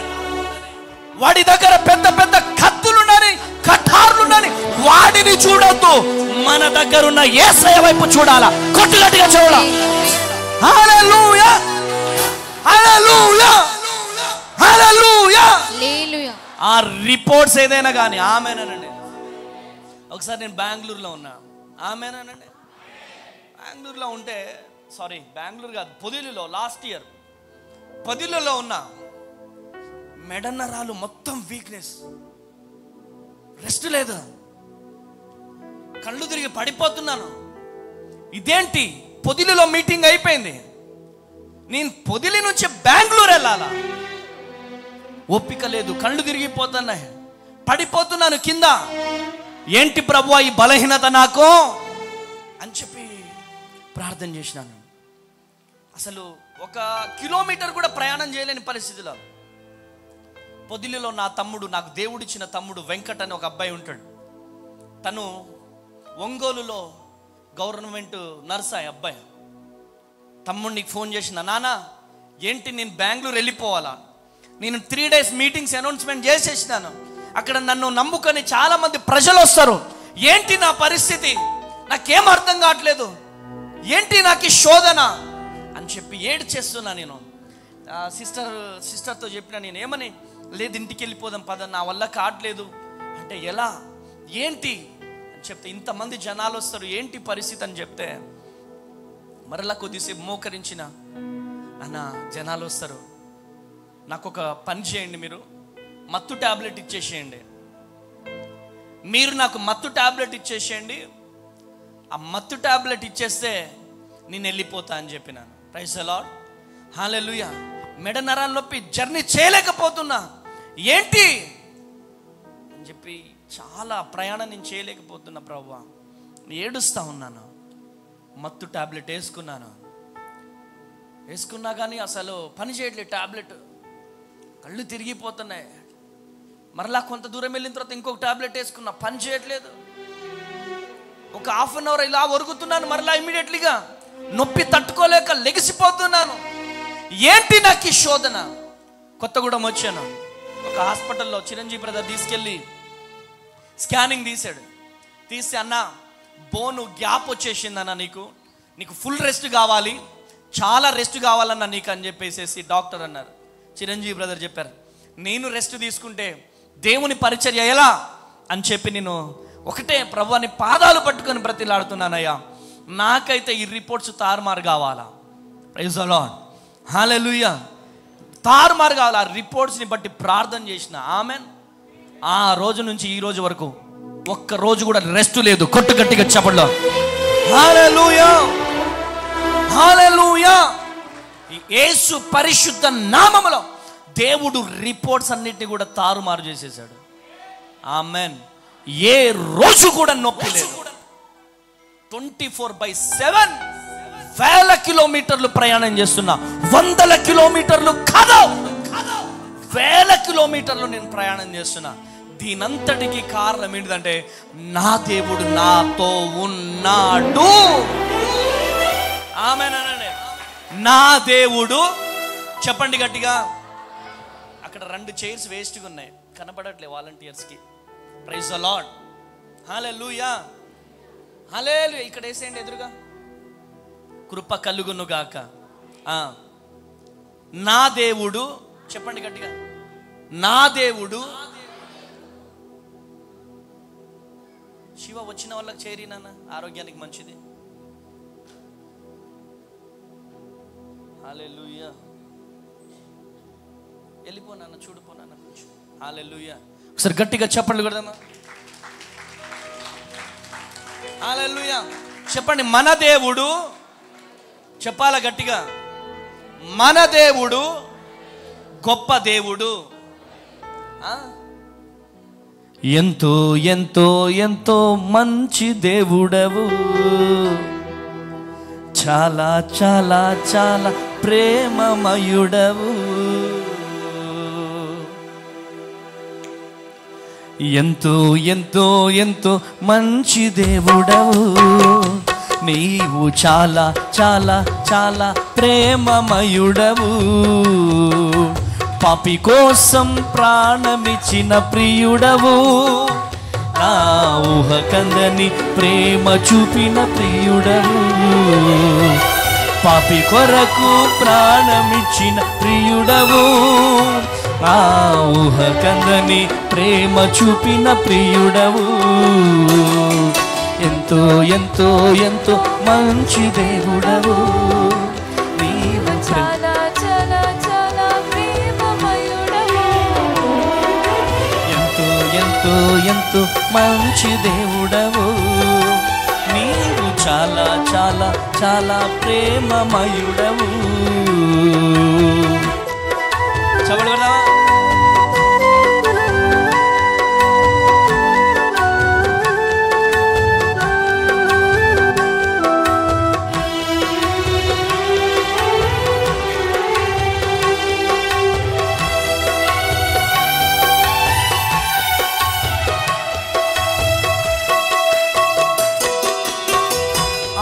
వాడి దగ్గర పెద్ద పెద్ద కత్తులుండని, కటార్లుండని, వాడిని చూడొద్దు. మన దగ్గర ఉన్న యేసయ్య వైపు చూడాలా. కొట్టుగట్టిగా చూడాలి. హల్లెలూయా, హల్లెలూయా, హల్లెలూయా. ఆ రిపోర్ట్స్ ఏదైనా కానీ ఆమెనండి. ఒకసారి నేను బెంగళూరులో ఉన్నా. ఆమెనండి. బెంగళూరులో ఉంటే, సారీ బెంగళూరు కాదు, పొదిలిలో, లాస్ట్ ఇయర్ పొదిలిలో ఉన్నా. మెడనరాలు మొత్తం వీక్నెస్, రెస్ట్ లేదు, కళ్ళు తిరిగి పడిపోతున్నాను. ఇదేంటి? పొదిలిలో మీటింగ్ అయిపోయింది, నేను పొదిలి నుంచి బెంగళూరు వెళ్ళాలా? ఓపిక లేదు, కళ్ళు తిరిగిపోతున్నాయి, పడిపోతున్నాను కింద. ఏంటి ప్రభువా ఈ బలహీనత నాకు అని చెప్పి ప్రార్థన చేసినాను. అసలు 1 కిలోమీటర్ కూడా ప్రయాణం చేయలేని పరిస్థితిలో పొదిలిలో నా తమ్ముడు, నాకు దేవుడిచ్చిన తమ్ముడు వెంకట్ అని ఒక అబ్బాయి ఉంటాడు. తను ఒంగోలులో గవర్నమెంట్ నర్స్. ఆ అబ్బాయి తమ్ముడికి ఫోన్ చేసిన, నాన్న ఏంటి నేను బెంగళూరు వెళ్ళిపోవాలా, నేను 3 days మీటింగ్స్ అనౌన్స్మెంట్ చేసేసినాను, అక్కడ నన్ను నమ్ముకొని చాలామంది ప్రజలు వస్తారు, ఏంటి నా పరిస్థితి, నాకేం అర్థం కావట్లేదు, ఏంటి నాకు ఈ శోధన అని చెప్పి ఏడు చేస్తున్నా. నేను సిస్టర్తో చెప్పిన, నేను ఏమని, లేదు ఇంటికి వెళ్ళిపోదాం పద, నా వల్ల కావట్లేదు అంటే, ఎలా ఏంటి అని చెప్తే, ఇంతమంది జనాలు వస్తారు ఏంటి పరిస్థితి అని చెప్తే, మరలా కొద్దిసేపు మోకరించిన, అన్న జనాలు వస్తారు, నాకు ఒక పని చేయండి, మీరు మత్తు టాబ్లెట్ ఇచ్చేసేయండి, మీరు నాకు మత్తు టాబ్లెట్ ఇచ్చేసేయండి, ఆ మత్తు టాబ్లెట్ ఇచ్చేస్తే నేను వెళ్ళిపోతా అని చెప్పినాను. ప్రైజ్ ది లార్డ్, హల్లెలూయా. మెడ నరాల నొప్పి, జర్నీ చేయలేకపోతున్నా, ఏంటి అని చెప్పి చాలా ప్రయాణం నేను చేయలేకపోతున్నా ప్రభువా, ఏడుస్తా ఉన్నాను. మత్తు టాబ్లెట్ వేసుకున్నా కానీ అసలు పని చేయట్లేదు టాబ్లెట్, కళ్ళు తిరిగిపోతున్నాయి. మరలా కొంత దూరం వెళ్ళిన తర్వాత ఇంకొక టాబ్లెట్ వేసుకున్నా, పని చేయట్లేదు. ఒక 1/2 hour ఇలా ఒరుగుతున్నాను, మరలా ఇమీడియట్లీగా నొప్పి తట్టుకోలేక లెగిసిపోతున్నాను. ఏంటి నాకు ఈ శోధన? కొత్తగూడెం వచ్చాను, ఒక హాస్పిటల్లో చిరంజీవి బ్రదర్ తీసుకెళ్ళి స్కానింగ్ తీస్తే, అన్న బోను గ్యాప్ వచ్చేసిందన్న, నీకు ఫుల్ రెస్ట్ కావాలి, చాలా రెస్ట్ కావాలన్నా నీకు అని చెప్పేసి డాక్టర్ అన్నారు. చిరంజీవి బ్రదర్ చెప్పారు, నేను రెస్ట్ తీసుకుంటే దేవుని పరిచర్య ఎలా అని చెప్పి నేను ఒకటే ప్రభువాని పాదాలు పట్టుకొని బ్రతిలాడుతున్నానయ్యా, నాకైతే ఈ రిపోర్ట్స్ తారుమారు కావాలా. ప్రైజ్ ది లార్డ్, హల్లెలూయా. తారుమారు కావాలి. ఆ రిపోర్ట్స్ని బట్టి ప్రార్థన చేసిన, ఆమెన్. ఆ రోజు నుంచి ఈ రోజు వరకు ఒక్క రోజు కూడా రెస్ట్ లేదు. కొట్టు గట్టిగా చెప్పండి, హల్లెలూయా, హల్లెలూయా. యేసు పరిశుద్ధ నామములో దేవుడు రిపోర్ట్స్ అన్నిటిని కూడా తారుమారు చేసేసాడు. ఆమెన్. ఏ రోజు కూడా నొప్పి లేదు. 24/7 వేల కిలోమీటర్లు ప్రయాణం చేస్తున్నా, 100 కిలోమీటర్లు కాదు, వేల కిలోమీటర్లు నేను ప్రయాణం చేస్తున్నా. దీనంతటికి కారణం ఏంటిదంటే, నా దేవుడు నాతో ఉన్నాడు. ఆమేన్ అనండి. నా దేవుడు, చెప్పండి గట్టిగా. అక్కడ 2 చైర్స్ వేస్ట్గా ఉన్నాయి, కనపడట్లే వాలంటీర్స్కి. ప్రైజ్ ది లార్డ్, హల్లెలూయా, హల్లెలూయా. ఇక్కడ వేసేయండి ఎదురుగా. కృప కలుగును గాక. నా దేవుడు, చెప్పండి గట్టిగా, నా దేవుడు. శివ వచ్చిన వాళ్ళకి చేరినాన్న, ఆరోగ్యానికి మంచిది. హల్లెలూయా. వెళ్ళిపోనాన్న, చూడిపోనాన్న కొంచెం. హల్లెలూయా. ఒకసారి గట్టిగా చెప్పండి కొడదామా. హల్లెలూయా. చెప్పండి, మన దేవుడు. చెప్పాల గట్టిగా, మన దేవుడు గొప్ప దేవుడు. ఎంతో ఎంతో ఎంతో మంచి దేవుడవు, చాలా చాలా చాలా ప్రేమమయుడవు. ఎంతో ఎంతో ఎంతో మంచి దేవుడవు, నీవు చాలా చాలా చాలా ప్రేమమయుడవు. పాపి కోసం ప్రాణమిచ్చిన ప్రియుడవు, నా ఊహ కందని ప్రేమ చూపిన ప్రియుడవు. పాపి కొరకు ప్రాణమిచ్చిన ప్రియుడవు, నా ఊహ కందని ప్రేమ చూపిన ప్రియుడవు. ఎంతో ఎంతో ఎంతో మంచి దేవుడవు, నీవు చాలా చాలా చాలా ప్రేమమయుడవు. ఎంతో ఎంతో ఎంతో మంచి దేవుడవు, నీవు చాలా చాలా చాలా ప్రేమమయుడవు. చెప్పగలరా?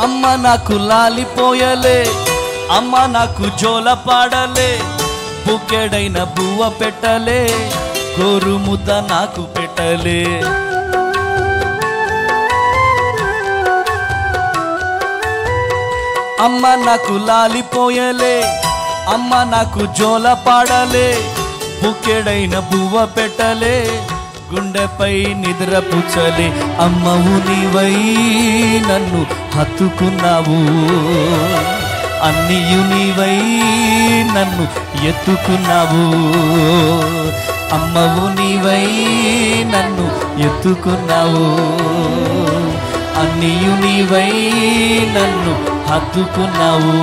అమ్మ నాకు లాలిపోయలే, అమ్మ నాకు జోల పాడలే, బుక్కెడైన బువ్వ పెట్టలే, గోరు ముద్ద నాకు పెట్టలే. అమ్మ నాకు లాలిపోయలే, అమ్మ నాకు జోల పాడలే, బుక్కెడైన బువ్వ పెట్టలే, గుండెపై నిద్రపుచ్చలే. అమ్మవు నీవై నన్ను హత్తుకున్నావు, అన్నియు నీవై నన్ను ఎత్తుకున్నావు. అమ్మవు నీవై నన్ను ఎత్తుకున్నావు, అన్నియు నీవై నన్ను హత్తుకున్నావు.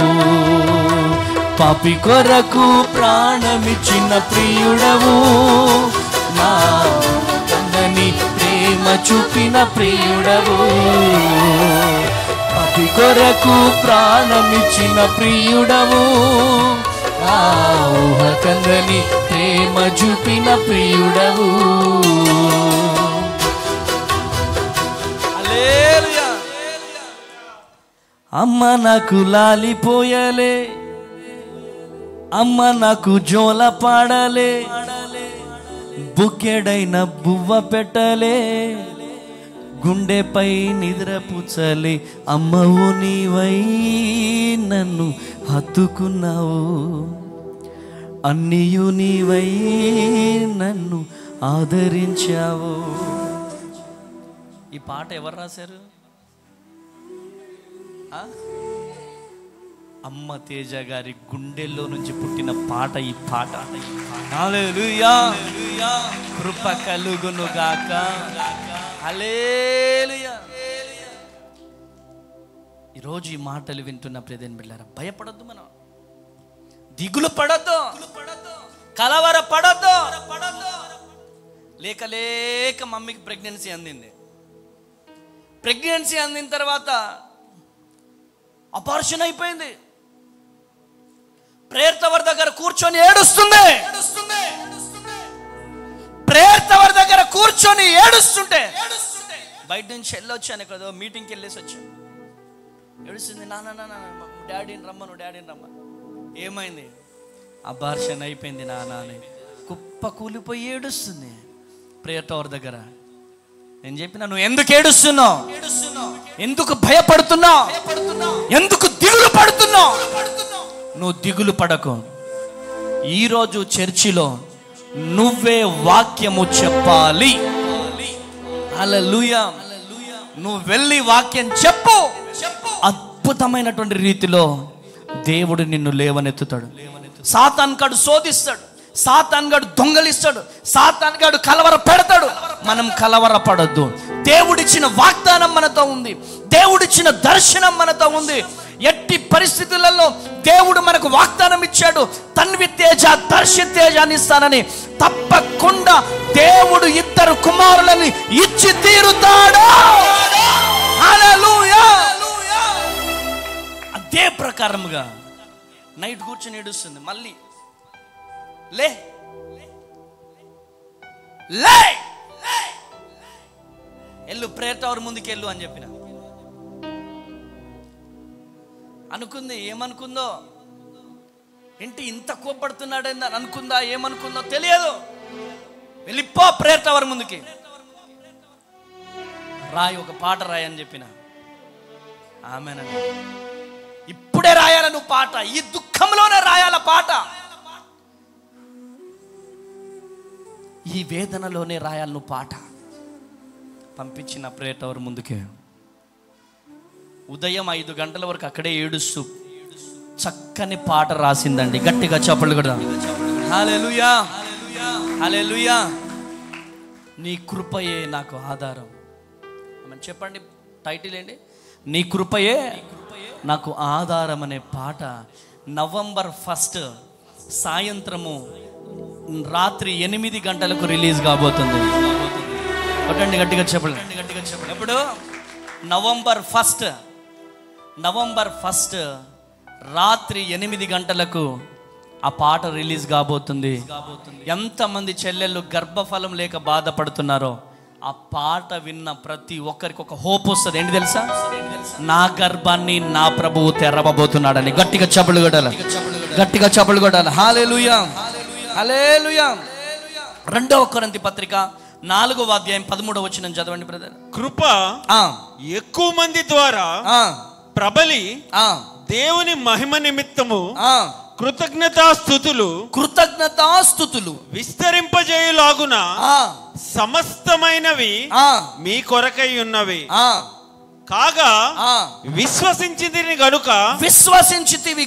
పాపి కొరకు ప్రాణమిచ్చిన ప్రియుడవు, నా కందని ప్రేమ చూపిన ప్రియుడవు. పాపి కొరకు ప్రాణమిచ్చిన ప్రియుడవు, నా ఊహ కందని ప్రేమ చూపిన ప్రియుడవు. హల్లెలూయా. అమ్మ నాకు లాలిపోయలే, అమ్మ నాకు జోల పాడలే, బుక్కెడైన బువ్వ పెట్టలే, గుండెపై నిద్రపుచ్చలే. అమ్మవు నీవై నన్ను హత్తుకున్నావు, అన్నియు నీవై నన్ను ఆదరించావు. ఈ పాట ఎవరు రాశారు? అమ్మ తేజ గారి గుండెల్లో నుంచి పుట్టిన పాట ఈ పాట. హల్లెలూయా. కృప కలుగును గాక. హల్లెలూయా. ఈరోజు ఈ మాటలు వింటున్న ప్రియమైన బిడ్డలారా, భయపడద్దు, మనం దిగులు పడద్దు, కలవర పడద్దు. లేక లేక మమ్మీకి ప్రెగ్నెన్సీ అందింది. ప్రెగ్నెన్సీ అందిన తర్వాత అపార్షన్ అయిపోయింది. ప్రేయర్ టవర్ దగ్గర కూర్చొని ఏడుస్తుంది. ప్రేయర్ టవర్ దగ్గర కూర్చొని ఏడుస్తుంటే బయట నుంచి వెళ్ళొచ్చాను, ఇక్కడ మీటింగ్కి వెళ్ళేసి వచ్చాను. ఏడుస్తుంది, నాన్న డాడీని రమ్మను, డాడీని రమ్మను. ఏమైంది? అబార్షన్ అయిపోయింది నాన్న అని కుప్ప కూలిపోయి ఏడుస్తుంది ప్రేయర్ టవర్ దగ్గర. నేను చెప్పిన, నువ్వు ఎందుకు ఏడుస్తున్నావు? ఎందుకు భయపడుతున్నావు? ఎందుకు దిగులు పడుతున్నావు? నువ్వు దిగులు పడకు. ఈరోజు చర్చిలో నువ్వే వాక్యము చెప్పాలి. హల్లెలూయా. నువ్వు వెళ్ళి వాక్యం చెప్పు. అద్భుతమైనటువంటి రీతిలో దేవుడు నిన్ను లేవనెత్తుతాడు. సాతాన్ గాడు శోధిస్తాడు, సాతాన్ గాడు దొంగలిస్తాడు, సాతాన్ గాడు కలవర పెడతాడు. మనం కలవర పడద్దు. దేవుడిచ్చిన వాగ్దానం మనతో ఉంది, దేవుడిచ్చిన దర్శనం మనతో ఉంది. ఎట్టి పరిస్థితులలో దేవుడు మనకు వాగ్దానం ఇచ్చాడు, తన్వి తేజ దర్శి తేజాన్ని ఇస్తానని. తప్పకుండా దేవుడు 2 కుమారులని ఇచ్చి తీరుతాడు. హల్లెలూయా. అదే ప్రకారముగా నైట్ కూర్చొని ఏడుస్తుంది. మళ్ళీ లే లే ఎల్లు ప్రేయర్ టవర్ ముందుకు వెళ్ళు అని చెప్పిన. అనుకుంది, ఏమనుకుందో ఏంటి ఇంత కోపడుతున్నాడని అనుకుందా, ఏమనుకుందో తెలియదు. వెళ్ళిపో ప్రేయర్ టవర్ ముందుకి, రాయి, ఒక పాట రాయి అని చెప్పిన. ఆమేనండి. ఇప్పుడే రాయాల నువ్వు పాట, ఈ దుఃఖంలోనే రాయాల పాట, ఈ వేదనలోనే రాయాలి నువ్వు పాట. పంపించిన ప్రేయర్ టవర్ ముందుకే. ఉదయం 5 గంటల వరకు అక్కడే ఏడుస్తూ చక్కని పాట రాసిందండి. గట్టిగా చప్పట్లు కూడా. హల్లెలూయా, హల్లెలూయా. నీ కృపయే నాకు ఆధారం. చెప్పండి, టైటిల్ ఏంటి? నీ కృపయే నాకు ఆధారం అనే పాట నవంబర్ 1 సాయంత్రము రాత్రి 8 గంటలకు రిలీజ్ కాబోతుంది. ఒకటండి గట్టిగా చెప్పండి. ఎప్పుడు? నవంబర్ 1 రాత్రి 8 గంటలకు ఆ పాట రిలీజ్ కాబోతుంది. ఎంతమంది చెల్లెళ్ళు గర్భఫలం లేక బాధపడుతున్నారో ఆ పాట విన్న ప్రతి ఒక్కరికి ఒక హోప్ వస్తుంది. ఏంటి తెలుసా? నా గర్భాన్ని నా ప్రభువు తెరవబోతున్నాడని. గట్టిగా చప్పట్లు కొట్టాలి, గట్టిగా చప్పట్లు కొట్టాలి. హల్లెలూయా, హల్లెలూయా. 2వ కొరింథీ పత్రిక 4వ అధ్యాయం 13వ వచనం చదవండి బ్రదర్. కృప ఎక్కువ మంది ద్వారా ప్రబలి దేవుని మహిమ నిమిత్తము కృతజ్ఞతాస్తుతులు విస్తరింపజేయులాగున సమస్తమైనవి మీ కొరకై ఉన్నవి. కాగా విశ్వసించితివి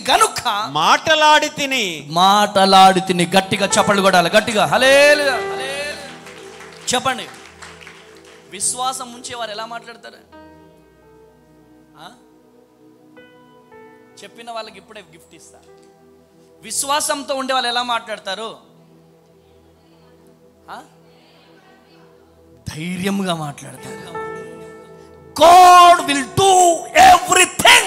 గనుక మాటలాడి తిని. గట్టిగా చప్పట్లు కొట్టాలి, గట్టిగా హల్లెలూయా చెప్పండి. విశ్వాసం ఉంచేవారు ఎలా మాట్లాడతారు? చెప్పిన వాళ్ళకి ఇప్పుడే గిఫ్ట్ ఇస్తా. విశ్వాసంతో ఉండే వాళ్ళు ఎలా మాట్లాడతారు? ధైర్యంగా మాట్లాడతారు. God will do everything.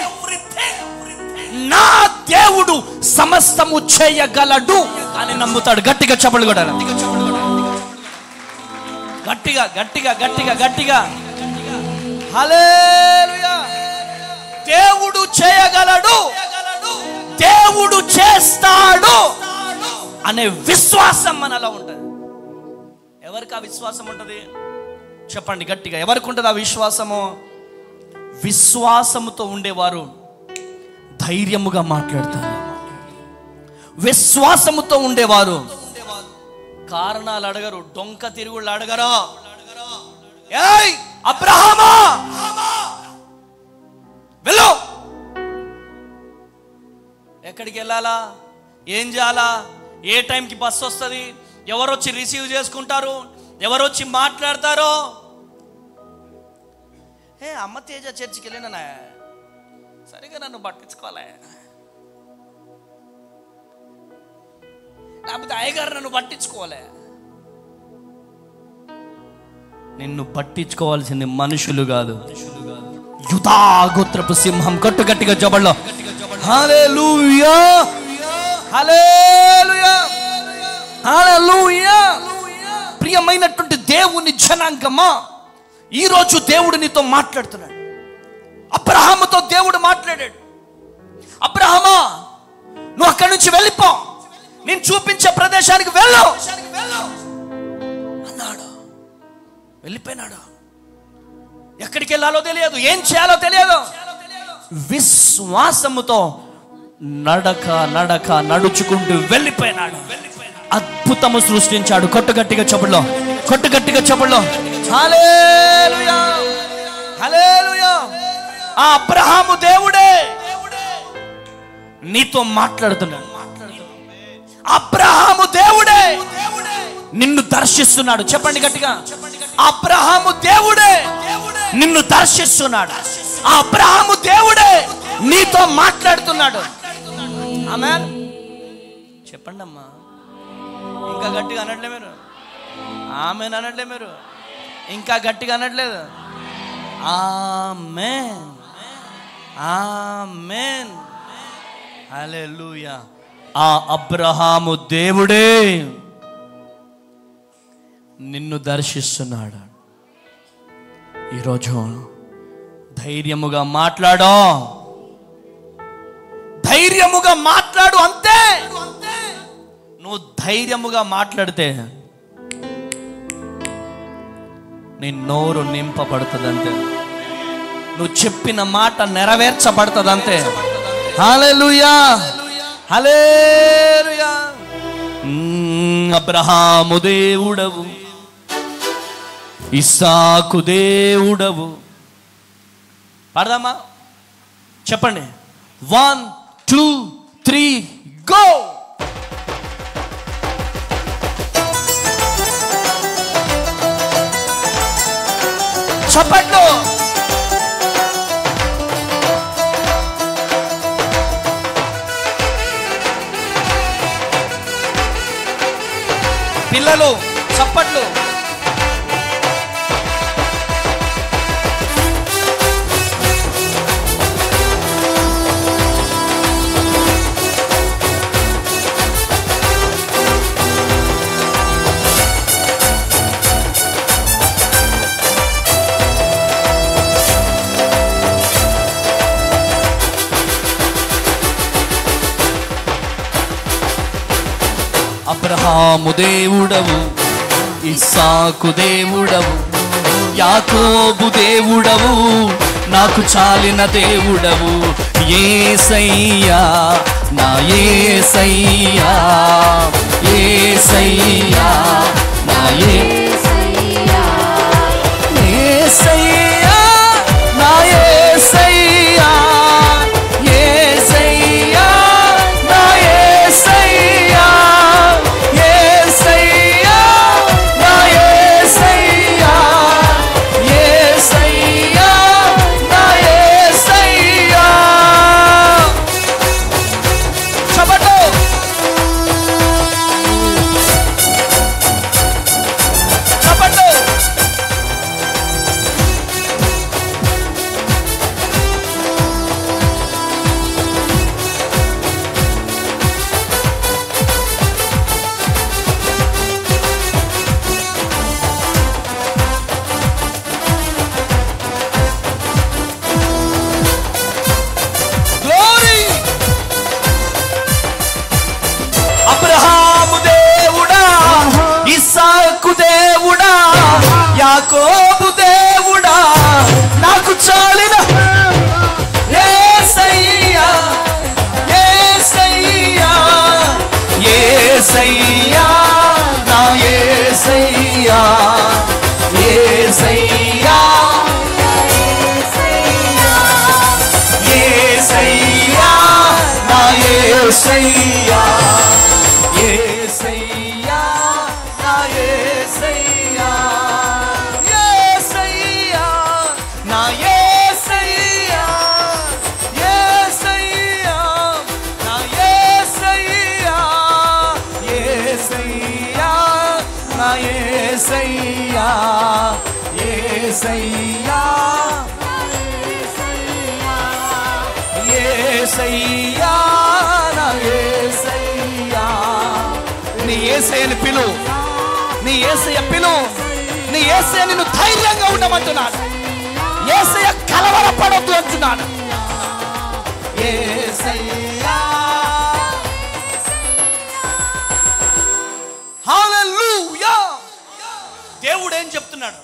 నా దేవుడు సమస్తము చేయగలడు అని నమ్ముతాడు. గట్టిగా చప్పట్లు కొట్టాలి, గట్టిగా గట్టిగా గట్టిగా గట్టిగా హల్లెలూయా. దేవుడు చేయగలడు, దేవుడు చేస్తాడు అనే విశ్వాసం మనలో ఉంటుంది. ఎవరికి ఆ విశ్వాసం ఉంటుంది? చెప్పండి గట్టిగా, ఎవరికి ఉంటుంది ఆ విశ్వాసము? విశ్వాసముతో ఉండేవారు ధైర్యముగా మాట్లాడతారు. విశ్వాసముతో ఉండేవారు కారణాలు అడగరు, డొంక తిరుగుళ్ళు అడగరు. ఏయ్ అబ్రహామా వెళ్ళు, ఎక్కడికి వెళ్ళాలా, ఏం చేయాలా, ఏ టైంకి బస్సు వస్తుంది, ఎవరొచ్చి రిసీవ్ చేసుకుంటారు, ఎవరొచ్చి మాట్లాడతారో. అమ్మ తేజ చర్చికి వెళ్ళినా సరిగా నన్ను పట్టించుకోలే, లేకపోతే అయ్యగారు నన్ను పట్టించుకోలే. నిన్ను పట్టించుకోవాల్సింది మనుషులు కాదు, యూదా గోత్రపు సింహం. గట్టిగా జబల్లో హల్లెలూయా, హల్లెలూయా, హల్లెలూయా. ప్రియమైనటువంటి దేవుని జనాంగమా, ఈరోజు దేవుడు నీతో మాట్లాడుతున్నాడు. అబ్రహాముతో దేవుడు మాట్లాడాడు. అబ్రహామా నువ్వు అక్కడి నుంచి వెళ్ళిపో, నేను చూపించే ప్రదేశానికి వెళ్ళు అన్నాడు. వెళ్ళిపోయినాడు. ఎక్కడికి వెళ్ళాలో తెలియదు, ఏం చేయాలో తెలియదు. విశ్వాసముతో నడక నడుచుకుంటూ వెళ్ళిపోయినాడు. అద్భుతము సృష్టించాడు. కొట్టుగట్టిగా చెప్పుల్లో, కొట్టుగట్టిగా చెప్పుల్లో హల్లెలూయా, హల్లెలూయా. ఆ అబ్రహాము దేవుడే నీతో మాట్లాడుతున్నాడు. అబ్రహాము దేవుడే నిన్ను దర్శిస్తున్నాడు. చెప్పండి గట్టిగా, అబ్రహాము దేవుడే నిన్ను దర్శిస్తున్నాడు. అబ్రహాము దేవుడే నీతో మాట్లాడుతున్నాడు. ఆమేన్ చెప్పండి అమ్మా. ఇంకా గట్టిగా అనట్లే మీరు, ఆమేన్ అనట్లే మీరు, ఇంకా గట్టిగా అనట్లేదు. ఆమేన్, ఆమేన్, హల్లెలూయా. ఆ అబ్రహాము దేవుడే నిన్ను దర్శిస్తున్నాడు. ఈరోజు ధైర్యముగా మాట్లాడు, ధైర్యముగా మాట్లాడు. అంతే, నువ్వు ధైర్యముగా మాట్లాడితే నీ నోరు నింపబడుతుంది. అంతే, నువ్వు చెప్పిన మాట నెరవేర్చబడుతుంది. అంతే. హల్లెలూయా, హల్లెలూయా. అబ్రహాము దేవుడవు, ఇస్సాకు దేవుడవు. పాడదామా? చెప్పండి. 1 2 3 గో. చప్పట్లు. పిల్లలు చప్పట్లు. అబ్రహాము దేవుడవు, ఇస్సాకు దేవుడవు, యాకోబు దేవుడవు, నాకు చాలిన దేవుడవు. యేసయ్యా నా యేసయ్యా, యేసయ్యా నా యేసయ్యా, యేసయ్యా నా యేసయ్యా, యేసయ్యా నా యేసయ్యా, యేసయ్యా నా యేసయ్యా, యేసయ్యా నా యేసయ్యా. చప్పట్లు. చప్పట్లు. Glory. అబ్రహాము దేవుడా, ఇస్సాకు దేవుడా, యాకోబు దేవుడా, నాకు చాలిన యేసయ్యా, యేసయ్యా, యేసయ్యా నా యేసయ్యా, యేసయ్యా, యేసయ్యా నా యేసయ్యా, యేసయ్యా నా యేసయ్యా, యేసయ్యా నా యేసయ్యా, యేసయ్యా నా యేసయ్యా, యేసయ్యా నా యేసయ్యా, యేసయ్యా యేసయ్యా నా యేసయ్యా. నీ యేసయ్యని పిలు, నీ యేసయ్య పిలు, నీ యేసయ్య నిన్ను ధైర్యంగా ఉండమంటున్నాడు. యేసయ్య కలవరపడొద్దు అంటున్నాడు. యేసయ్యా. హల్లెలూయా. దేవుడు ఏం చెప్తున్నాడు?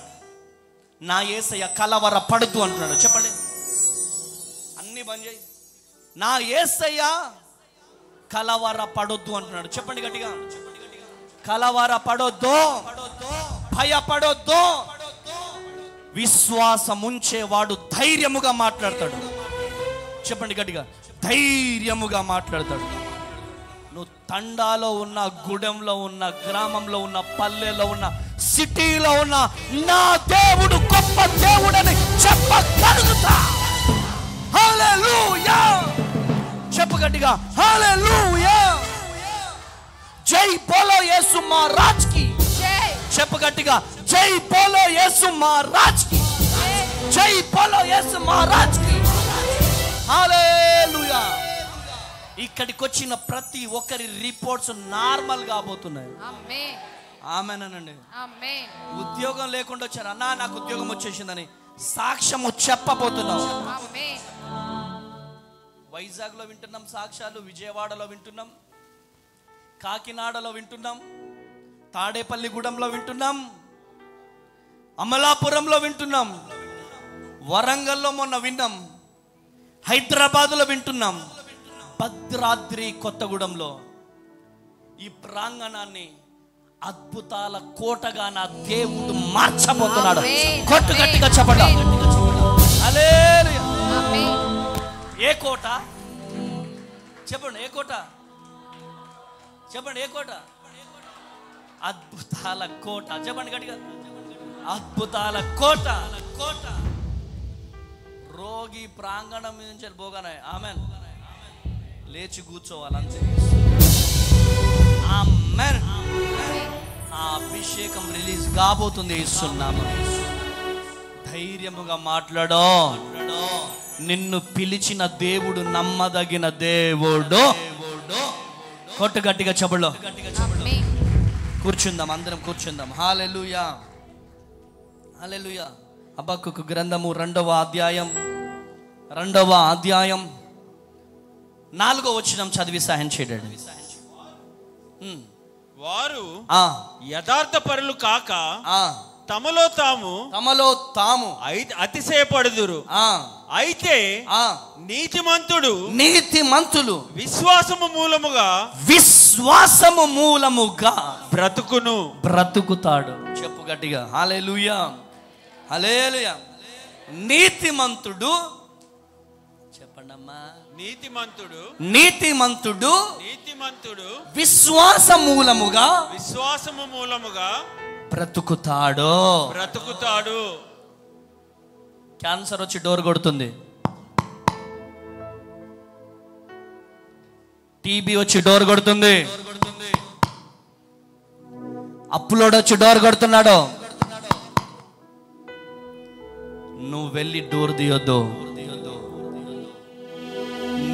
నా యేసయ్య కలవరపడొద్దు అంటున్నాడు. చెప్పండి, అన్ని బంద్ చేయి. నా యేసయ్య కలవరపడొద్దు అంటున్నాడు. చెప్పండి గట్టిగా, కలవరపడొద్దు, భయపడొద్దు. విశ్వాసం ఉంచేవాడు ధైర్యముగా మాట్లాడతాడు. చెప్పండి గట్టిగా, ధైర్యముగా మాట్లాడతాడు. నువ్వు తండాలో ఉన్న, గుడెంలో ఉన్న, గ్రామంలో ఉన్న, పల్లెలో ఉన్న, సిటీలో ఉన్న, నా దేవుడు గొప్ప దేవుడని చెప్పగలుగుతా. హల్లెలూయా. చెప్పు గట్టిగా, హల్లెలూయా. జై బోలో యేసు మహారాజ్ కి. చెప్పు గట్టిగా, జై బోలో యేసు మహారాజ్ కి, జై బోలో యేసు మహారాజ్ కి. హల్లెలూయా. ఇక్కడికి వచ్చిన ప్రతి ఒక్కరి రిపోర్ట్స్ నార్మల్ కాబోతున్నాయి. ఆమేనండి. ఉద్యోగం లేకుండా వచ్చారు, అన్నా నాకు ఉద్యోగం వచ్చేసిందని సాక్ష్యము చెప్పబోతున్నావు. వైజాగ్లో వింటున్నాం సాక్ష్యాలు, విజయవాడలో వింటున్నాం, కాకినాడలో వింటున్నాం, తాడేపల్లిగూడెంలో వింటున్నాం, అమలాపురంలో వింటున్నాం, వరంగల్లో మొన్న విన్నాం, హైదరాబాద్లో వింటున్నాం, భద్రాద్రి కొత్తగూడెంలో. ఈ ప్రాంగణాన్ని అద్భుతాల కోటగా నా దేవుడు మార్చబోతున్నాడు. కొట్టు గట్టిగా చెప్పండి. హల్లెలూయా. ఏ కోట? చెప్పండి, ఏ కోట? చెప్పండి, ఏ కోట? అద్భుతాల కోట. చెప్పండి గట్టిగా, అద్భుతాల కోట. కోట. రోగి ప్రాంగణం నుంచి పోగానే ఆమెన్ లేచి కూర్చోవాలి అంతే. ఆమెన్. ఆ అభిషేకం రిలీజ్ కాబోతుంది. ఇస్తున్నాము. ధైర్యముగా మాట్లాడో. నిన్ను పిలిచిన దేవుడు నమ్మదగిన దేవుడు. కొట్టు గట్టిగా చెబులో. కూర్చుందాం, అందరం కూర్చుందాం. హల్లెలూయా, హల్లెలూయా. హబక్కూకు గ్రంథము 2వ అధ్యాయం 4వ వచనం చదివి సహాయం చేయడండి. వారు ఆ యథార్థపరులు కాక ఆ తమలో తాము అతిశయపడుదురు. అయితే నీతిమంతుడు విశ్వాసము మూలముగా బ్రతుకుతాడు. చెప్పు గట్టిగా హల్లెలూయా, హల్లెలూయా. నీతిమంతుడు, చెప్పండమ్మా, నీతిమంతుడు విశ్వాసము మూలముగా బ్రతుకుతాడు. క్యాన్సర్ వచ్చి డోర్ కొడుతుంది, టీబీ వచ్చి డోర్ కొడుతుంది, అప్పులోడు వచ్చి డోర్ కొడుతున్నాడు. నువ్వు వెళ్ళి డోర్ తీయొద్దు.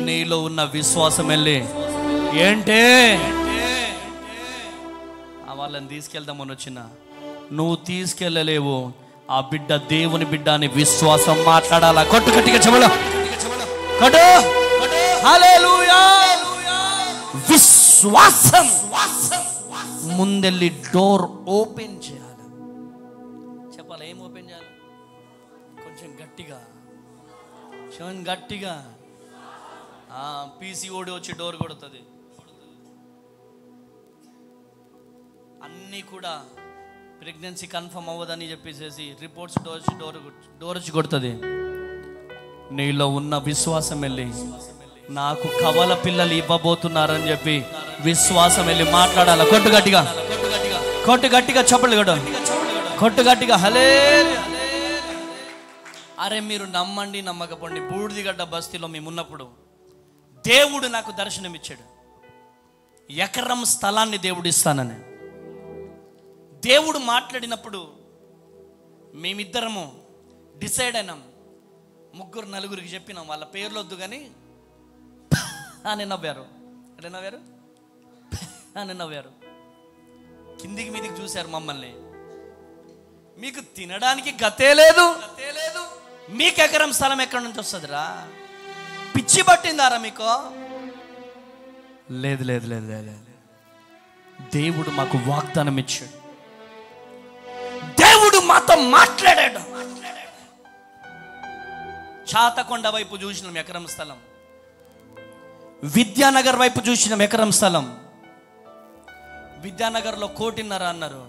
నీలో ఉన్న విశ్వాసం వెళ్ళి ఏంటే వాళ్ళని తీసుకెళ్దామని వచ్చిన నువ్వు తీసుకెళ్ళలేవు. ఆ బిడ్డ దేవుని బిడ్డ అని విశ్వాసం మాట్లాడాలా. కొట్టు గట్టిగా చెమలో కొట్టు. హల్లెలూయా. విశ్వాసం ముందెళ్ళి డోర్ ఓపెన్ చేయాలి. చెప్పాలి, ఏం ఓపెన్ చేయాలి? కొంచెం గట్టిగా, కొంచెం గట్టిగా. పీసీఓడి వచ్చి డోర్ కొడుతుంది. అన్నీ కూడా ప్రెగ్నెన్సీ కన్ఫర్మ్ అవ్వదని చెప్పేసి రిపోర్ట్స్ డోర్ వచ్చి కొడుతుంది. నీలో ఉన్న విశ్వాసం వెళ్ళి నాకు కవల పిల్లలు ఇవ్వబోతున్నారని చెప్పి విశ్వాసం వెళ్ళి మాట్లాడాల. కొట్టు గట్టిగా, కొట్టు గట్టిగా, చప్పట్లు కొట్టు గట్టిగా. హల్లెలూయా. అరే మీరు నమ్మండి నమ్మకపోండి, బూడిదిగడ్డ బస్తీలో మేము ఉన్నప్పుడు దేవుడు నాకు దర్శనం ఇచ్చాడు. ఎకరం స్థలాన్ని దేవుడు ఇస్తానని దేవుడు మాట్లాడినప్పుడు మేమిద్దరము డిసైడ్ అయినాం. ముగ్గురు నలుగురికి చెప్పినాం, వాళ్ళ పేర్లు వద్దు కానీ అని నవ్వారు. అంటే నవ్వారు, కిందికి మీదికి చూశారు మమ్మల్ని. మీకు తినడానికి గతే లేదు, మీకు ఎకరం స్థలం ఎక్కడి నుంచి వస్తుందిరా? పిచ్చి పట్టిందారా మీకు? లేదు లేదు లేదు లేదు, దేవుడు మాకు వాగ్దానం ఇచ్చాడు, దేవుడు మాతో మాట్లాడాడు. చాతకొండ వైపు చూసినాం ఎకరం స్థలం, విద్యానగర్ వైపు చూసినాం ఎకరం స్థలం. విద్యానగర్లో 1.5 కోటి అన్నారు,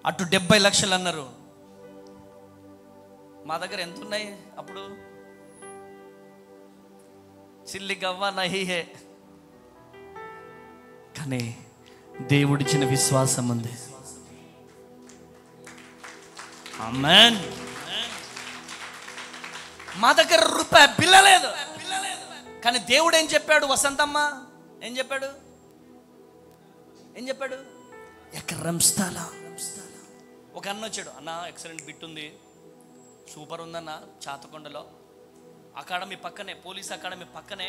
అటు 70 లక్షలు అన్నారు. మా దగ్గర ఎంత ఉన్నాయి అప్పుడు? చిల్లి గవ్వ నహీ హే. కానీ దేవుడిచ్చిన విశ్వాసం ఉంది. ఆమేన్. మా దగ్గర రూపాయి బిల్ల లేదు, కానీ దేవుడు ఏం చెప్పాడు? వసంతమ్మ ఏం చెప్పాడు? ఎకరం స్థలం. ఒక అన్న వచ్చాడు, అన్న ఎక్సలెంట్ బిట్ ఉంది, సూపర్ ఉందన్న, చాతకొండలో అకాడమీ పక్కనే, పోలీస్ అకాడమీ పక్కనే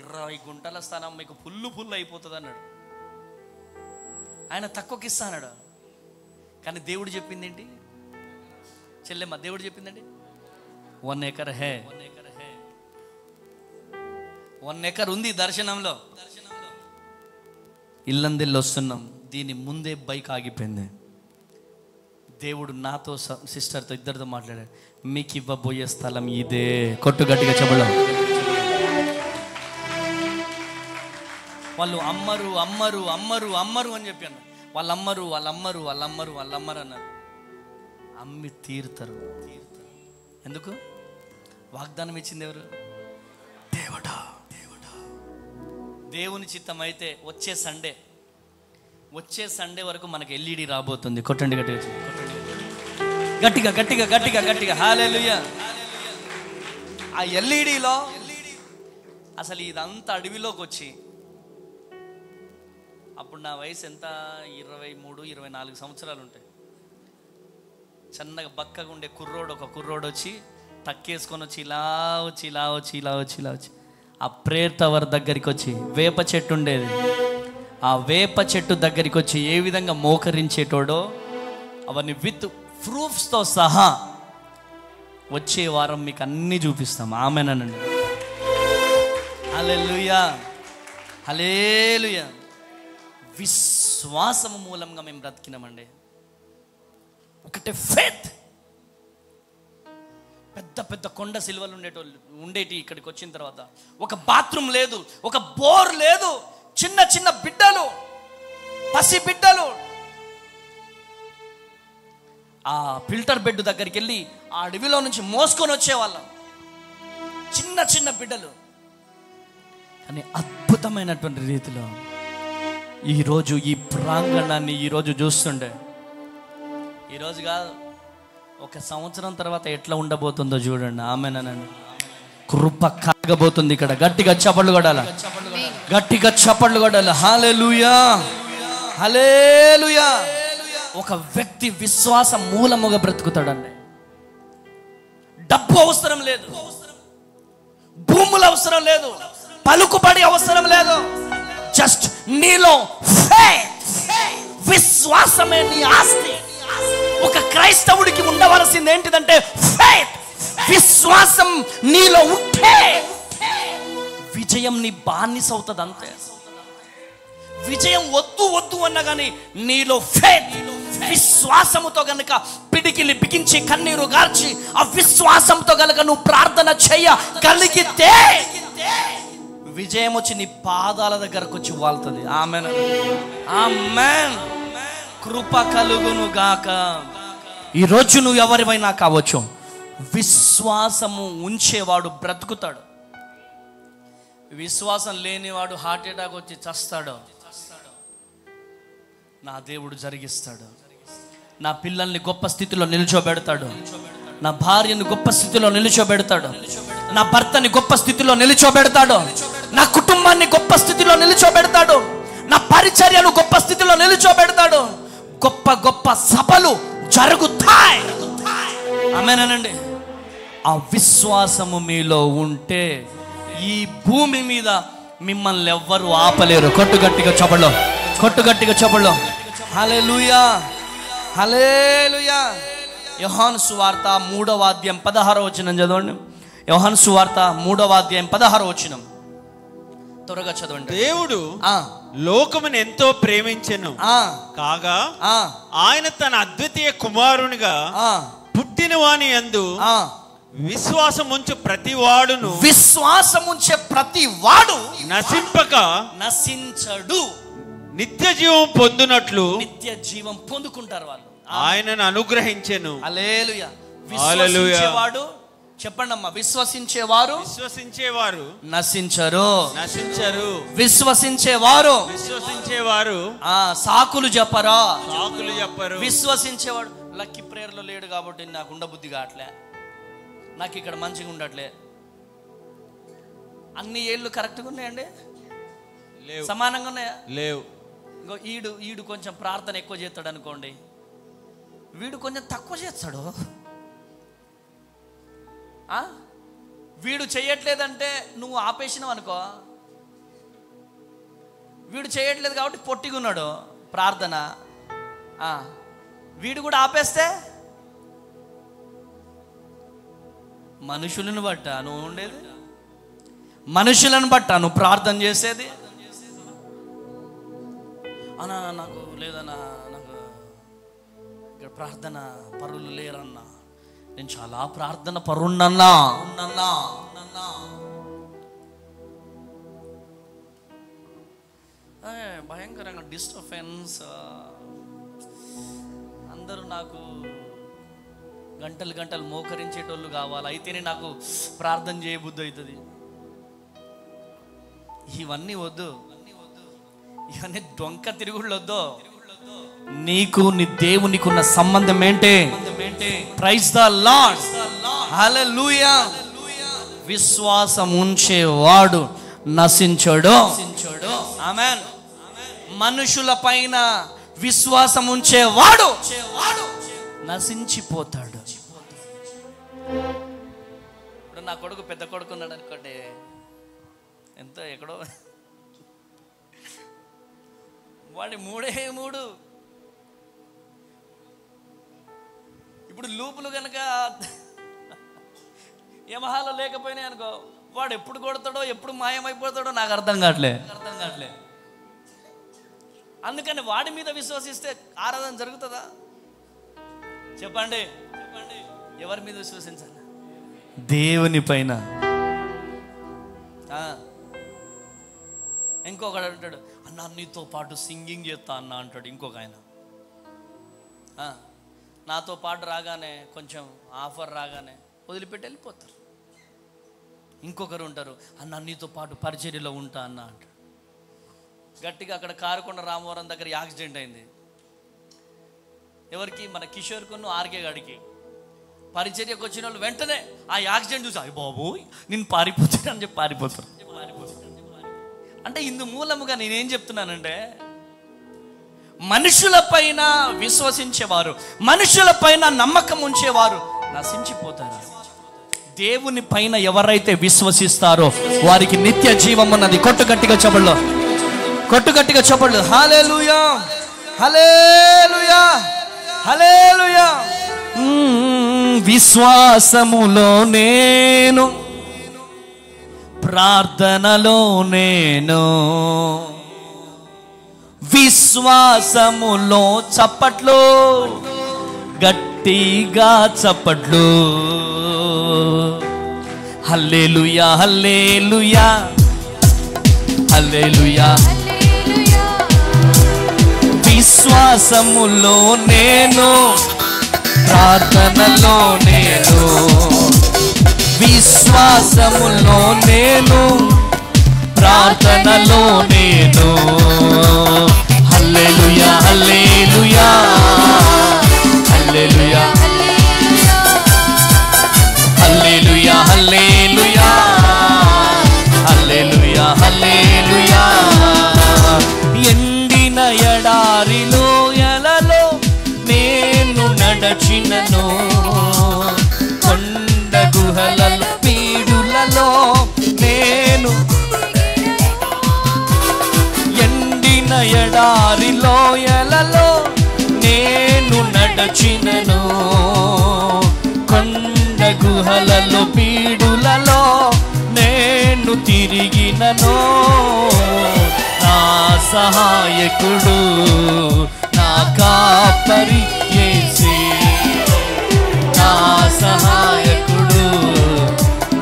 20 గుంటల స్థలం, మీకు ఫుల్ అయిపోతుంది అన్నాడు. ఆయన తక్కువకి ఇస్తా అన్నాడు. కానీ దేవుడు చెప్పింది ఏంటి చెల్లెమ్మ? దేవుడు చెప్పిందండి 1 ఎకర్ హే. 1 ఎకర్ ఉంది దర్శనంలో. ఇల్లందిల్లు వస్తున్నాం, దీని ముందే బైక్ ఆగిపోయింది. దేవుడు నాతో సిస్టర్తో ఇద్దరితో మాట్లాడాడు, మీకు ఇవ్వబోయే స్థలం ఇదే. కొట్టు గట్టిగా చెప్పడం. వాళ్ళు అమ్మరు అమ్మరు అమ్మరు అమ్మరు అని చెప్పాను. వాళ్ళు అమ్మరు అన్నారు. అమ్మి తీరుతారు. ఎందుకు? వాగ్దానం ఇచ్చింది ఎవరు? దేవుడా. దేవుని చిత్తం అయితే వచ్చే సండే వరకు మనకి ఎల్ఈడి రాబోతుంది. కొట్టండి గట్టిగా హల్లెలూయా. ఆ ఎల్ఈడిలో అసలు ఇదంతా అడవిలోకి వచ్చి, అప్పుడు నా వయసు ఎంత? 23-24 సంవత్సరాలు ఉంటాయి. చిన్నగా బక్కగా ఉండే ఒక కుర్రోడు వచ్చి టక్కేసుకొని వచ్చి ఇలా వచ్చి ఆ ప్రేయర్ టవర్ దగ్గరికి వచ్చి, వేప చెట్టు ఉండేది, ఆ వేప చెట్టు దగ్గరికి వచ్చి ఏ విధంగా మోకరించేటోడో అవన్నీ విత్ ప్రూఫ్స్తో సహా వచ్చే వారం మీకు అన్నీ చూపిస్తాం. ఆమేనండి. హల్లెలూయా. విశ్వాసము మూలంగా మేము బ్రతికినామండి. ఒకటే ఫేత్. పెద్ద పెద్ద కొండ సిలువలు ఉండేటి ఇక్కడికి వచ్చిన తర్వాత ఒక బాత్రూమ్ లేదు, ఒక బోర్ లేదు, చిన్న చిన్న బిడ్డలు, పసి బిడ్డలు ఆ ఫిల్టర్ బెడ్ దగ్గరికి వెళ్ళి ఆ అడవిలో నుంచి మోసుకొని వచ్చేవాళ్ళం, చిన్న చిన్న బిడ్డలు. కానీ అద్భుతమైనటువంటి రీతిలో ఈరోజు ఈ ప్రాంగణాన్ని ఈరోజు చూస్తుండే, ఈరోజు కాదు, ఒక సంవత్సరం తర్వాత ఎట్లా ఉండబోతుందో చూడండి. ఆమేనండి. కృప కలగబోతుంది ఇక్కడ. గట్టిగా చప్పట్లు కొడాల, గట్టిగా చప్పట్లు కొడాల. హల్లెలూయా, హల్లెలూయా. ఒక వ్యక్తి విశ్వాస మూలముగా బ్రతుకుతాడండి. డబ్బు అవసరం లేదు, భూములు అవసరం లేదు, పలుకుబడి అవసరం లేదు. జస్ట్ నీలో ఫెయిత్, విశ్వాసమే నీ ఆస్తి. ఒక క్రైస్తవుడికి ఉండవలసింది ఏంటిదంటే ఫెయిత్, విశ్వాసం నీలో ఉంటే విజయం నీ బానిస అవుతుంది. అంతే. విజయం వద్దు వద్దు అన్న కానీ నీలో ఫెయిత్, విశ్వాసముతో గనుక పిడికిలి బిగించి కన్నీరు గార్చి ఆ విశ్వాసంతో గనుక నువ్వు ప్రార్థన చేయగలిగితే విజయం వచ్చి నీ పాదాల దగ్గరకు వచ్చి వాళ్తుంది. ఆమేన్, ఆమేన్. కృప కలుగును గాక. ఈరోజు నువ్వు ఎవరివైనా కావచ్చు, విశ్వాసము ఉంచేవాడు బ్రతుకుతాడు. విశ్వాసం లేనివాడు హార్ట్ అటాక్ వచ్చి చస్తాడు. నా దేవుడు జరిగిస్తాడు. నా పిల్లల్ని గొప్ప స్థితిలో నిల్చోబెడతాడు. నా భార్యను గొప్ప స్థితిలో నిల్చోబెడతాడు. నా భర్తని గొప్ప స్థితిలో నిల్చోబెడతాడు. నా కుటుంబాన్ని గొప్ప స్థితిలో నిల్చోబెడతాడు. నా పరిచర్యను గొప్ప స్థితిలో నిల్చోబెడతాడు. గొప్ప గొప్ప సభలు జరుగుతాయి. ఆమేనండి. ఆ విశ్వాసము మీలో ఉంటే ఈ భూమి మీద మిమ్మల్ని ఎవ్వరు ఆపలేరు. కొట్టుగట్టిగా చప్పట్లో, కొట్టుగట్టిగా చప్పట్లో. హల్లెలూయా, హల్లెలూయా. యోహాను సువార్త 3వ అధ్యాయం 16వ వచనం చదవండి. యోహాను సువార్త 3వ అధ్యాయం 16వ వచనం త్వరగా చదవండి. దేవుడు లోకమును ఎంతో ప్రేమించెను కాగా ఆయన తన అద్వితీయ కుమారునిగా పుట్టిన వాని యందు విశ్వాసముంచు ప్రతి వాడును, విశ్వాసముంచే ప్రతి వాడు నశింపక నశించడు, నిత్య జీవం పొందునట్లు, నిత్య జీవం పొందుకుంటారు వాళ్ళు. ఆయనను అనుగ్రహించెను. హల్లెలూయా. హల్లెలూయా. విశ్వసించేవాడు, చెప్పండి అమ్మా, విశ్వసించేవారు నశించరు, నశించరు. విశ్వసించేవారు విశ్వసించేవారు సాకులు చెప్పరా, సాకులు చెప్పరు. విశ్వసించేవాడు లక్కీ ప్రేయర్లో లేడు కాబట్టి నాకు ఉండబుద్ధి కావట్లే, నాకు ఇక్కడ మంచిగా ఉండట్లే. అన్ని ఏళ్ళు కరెక్ట్గా ఉన్నాయండి? లేవు. సమానంగా ఉన్నాయా? లేవు. ఇంకో ఈడు కొంచెం ప్రార్థన ఎక్కువ చేస్తాడు అనుకోండి, వీడు కొంచెం తక్కువ చేస్తాడు. వీడు చేయట్లేదంటే నువ్వు ఆపేసినావు అనుకో, వీడు చేయట్లేదు కాబట్టి పొట్టిగా ఉన్నాడు ప్రార్థన, వీడు కూడా ఆపేస్తే మనుషులను బట్ట నువ్వు ఉండేది, మనుషులను బట్ట నువ్వు ప్రార్థన చేసేది. అన్నా నాకు లేదన్నా, నాకు ఇక్కడ ప్రార్థన పరులు లేరన్నా, నేను చాలా ప్రార్థన పరున్నన్నా. భయంకరంగా డిస్టర్బెన్స్, అందరూ నాకు గంటలు గంటలు మోకరించేటోళ్ళు కావాలి, అయితేనే నాకు ప్రార్థన చేయబుద్ధి అవుతుంది. ఇవన్నీ వద్దు, ఇవన్నీ డొంక తిరుగుళ్ళు వద్దు. నీకు నీ దేవునికి ఉన్న సంబంధం ఏంటి? ప్రైజ్ ద లార్డ్, హల్లెలూయా. విశ్వాసం ఉంచేవాడు నశించడు. ఆమేన్. మనుషుల పైన విశ్వాసం ఉంచేవాడు నశించిపోతాడు. ఇప్పుడు నా కొడుకు పెద్ద కొడుకు ఉన్నాడు అనుకోండి, ఎంతో ఎక్కడో వాడి 3 ఇప్పుడు లూపులు కనుక యమహాలో లేకపోయినాయి అనుకో, వాడు ఎప్పుడు కొడతాడో ఎప్పుడు మాయమైపోతాడో నాకు అర్థం కావట్లే. అందుకని వాడి మీద విశ్వసిస్తే ఆరాధన జరుగుతుందా? చెప్పండి, ఎవరి మీద విశ్వసించాలి? దేవుని పైన. ఇంకొకడు అంటాడు, అన్న నీతో పాటు సింగింగ్ చేస్తా అన్న అంటాడు. ఇంకొక ఆయన నాతో పాటు రాగానే కొంచెం ఆఫర్ రాగానే వదిలిపెట్టి వెళ్ళిపోతారు. ఇంకొకరు ఉంటారు, అన్న నీతో పాటు పరిచర్యలో ఉంటా అన్న అంటాడు. గట్టిగా అక్కడ కారుకొండ రామవరం దగ్గర యాక్సిడెంట్ అయింది. ఎవరికి? మన కిషోర్ కొన్ను ఆర్కే గాడికి. పరిచర్యకు వచ్చిన వాళ్ళు వెంటనే ఆ యాక్సిడెంట్ చూసి అయ్య బాబు నేను పారిపోతానని చెప్పి పారిపోతారు. అంటే ఇందు మూలముగా నేనేం చెప్తున్నానంటే, మనుషుల పైన విశ్వసించేవారు, మనుషుల పైన నమ్మకం ఉంచేవారు నశించిపోతారు. దేవుని పైన ఎవరైతే విశ్వసిస్తారో వారికి నిత్య జీవం ఉన్నది. కొట్టుగట్టిగా చెప్పళ్ళు, కొట్టుగట్టిగా చెప్పళ్ళు. హల్లెలూయా, హల్లెలూయా, హల్లెలూయా. విశ్వాసములో నేను, ప్రార్థనలో నేను, విశ్వాసములో చప్పట్లు, గట్టిగా చప్పట్లు. హల్లెలూయా, హల్లెలూయా, హల్లెలూయా. విశ్వాసములో నేను, ప్రార్థనలో నేను, విశ్వాసములో నేను, ప్రార్థనలో నేను. హల్లెలూయా, హల్లెలూయా, హల్లెలూయా, హల్లెలూయా, హల్లెలూయా, హల్లెలూయా, హల్లెలూయా. ఎండిన ఎడారిలో ఎలలో నేను నడచినను, కొండ గుహలలో పీడులలో నేను, ఎండిన ఎడారిలో ఎలలో నేను నడచినను, కొండ గుహలలో పీడులలో నేను తిరిగినను. నా సహాయకుడు నా కాపరి యేసే, నా సహాయకుడు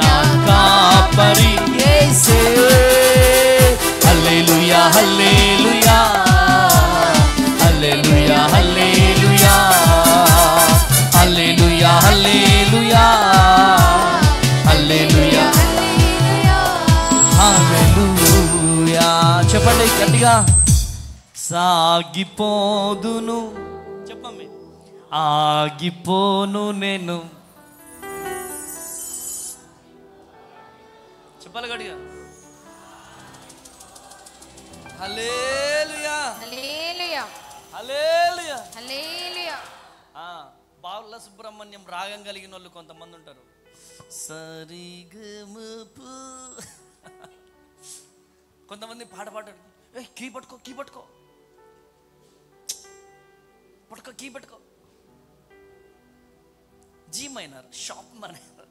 నా కాపరి యేసే. హల్లెలూయా, హల్లెలూయా, హల్లెలూయా, హల్లెలూయా, హల్లెలూయా, హల్లెలూయా, హల్లెలూయా, హల్లెలూయా. చెప్పండి గట్టిగా. సాగిపోదును, చెప్పమ్మి. ఆగిపోను నేను, చెప్పాలి గట్టిగా. హల్లెలూయా, హల్లెలూయా, హల్లెలూయా, హల్లెలూయా. బావుల సుబ్రహ్మణ్యం రాగం కలిగిన వాళ్ళు కొంతమంది ఉంటారు. సరిగమపు కొంతమంది పాట పాడారు, కీ పట్టుకో, కీ పట్టుకో, పట్టుకో, కీ పట్టుకో. G minor, sharp minor.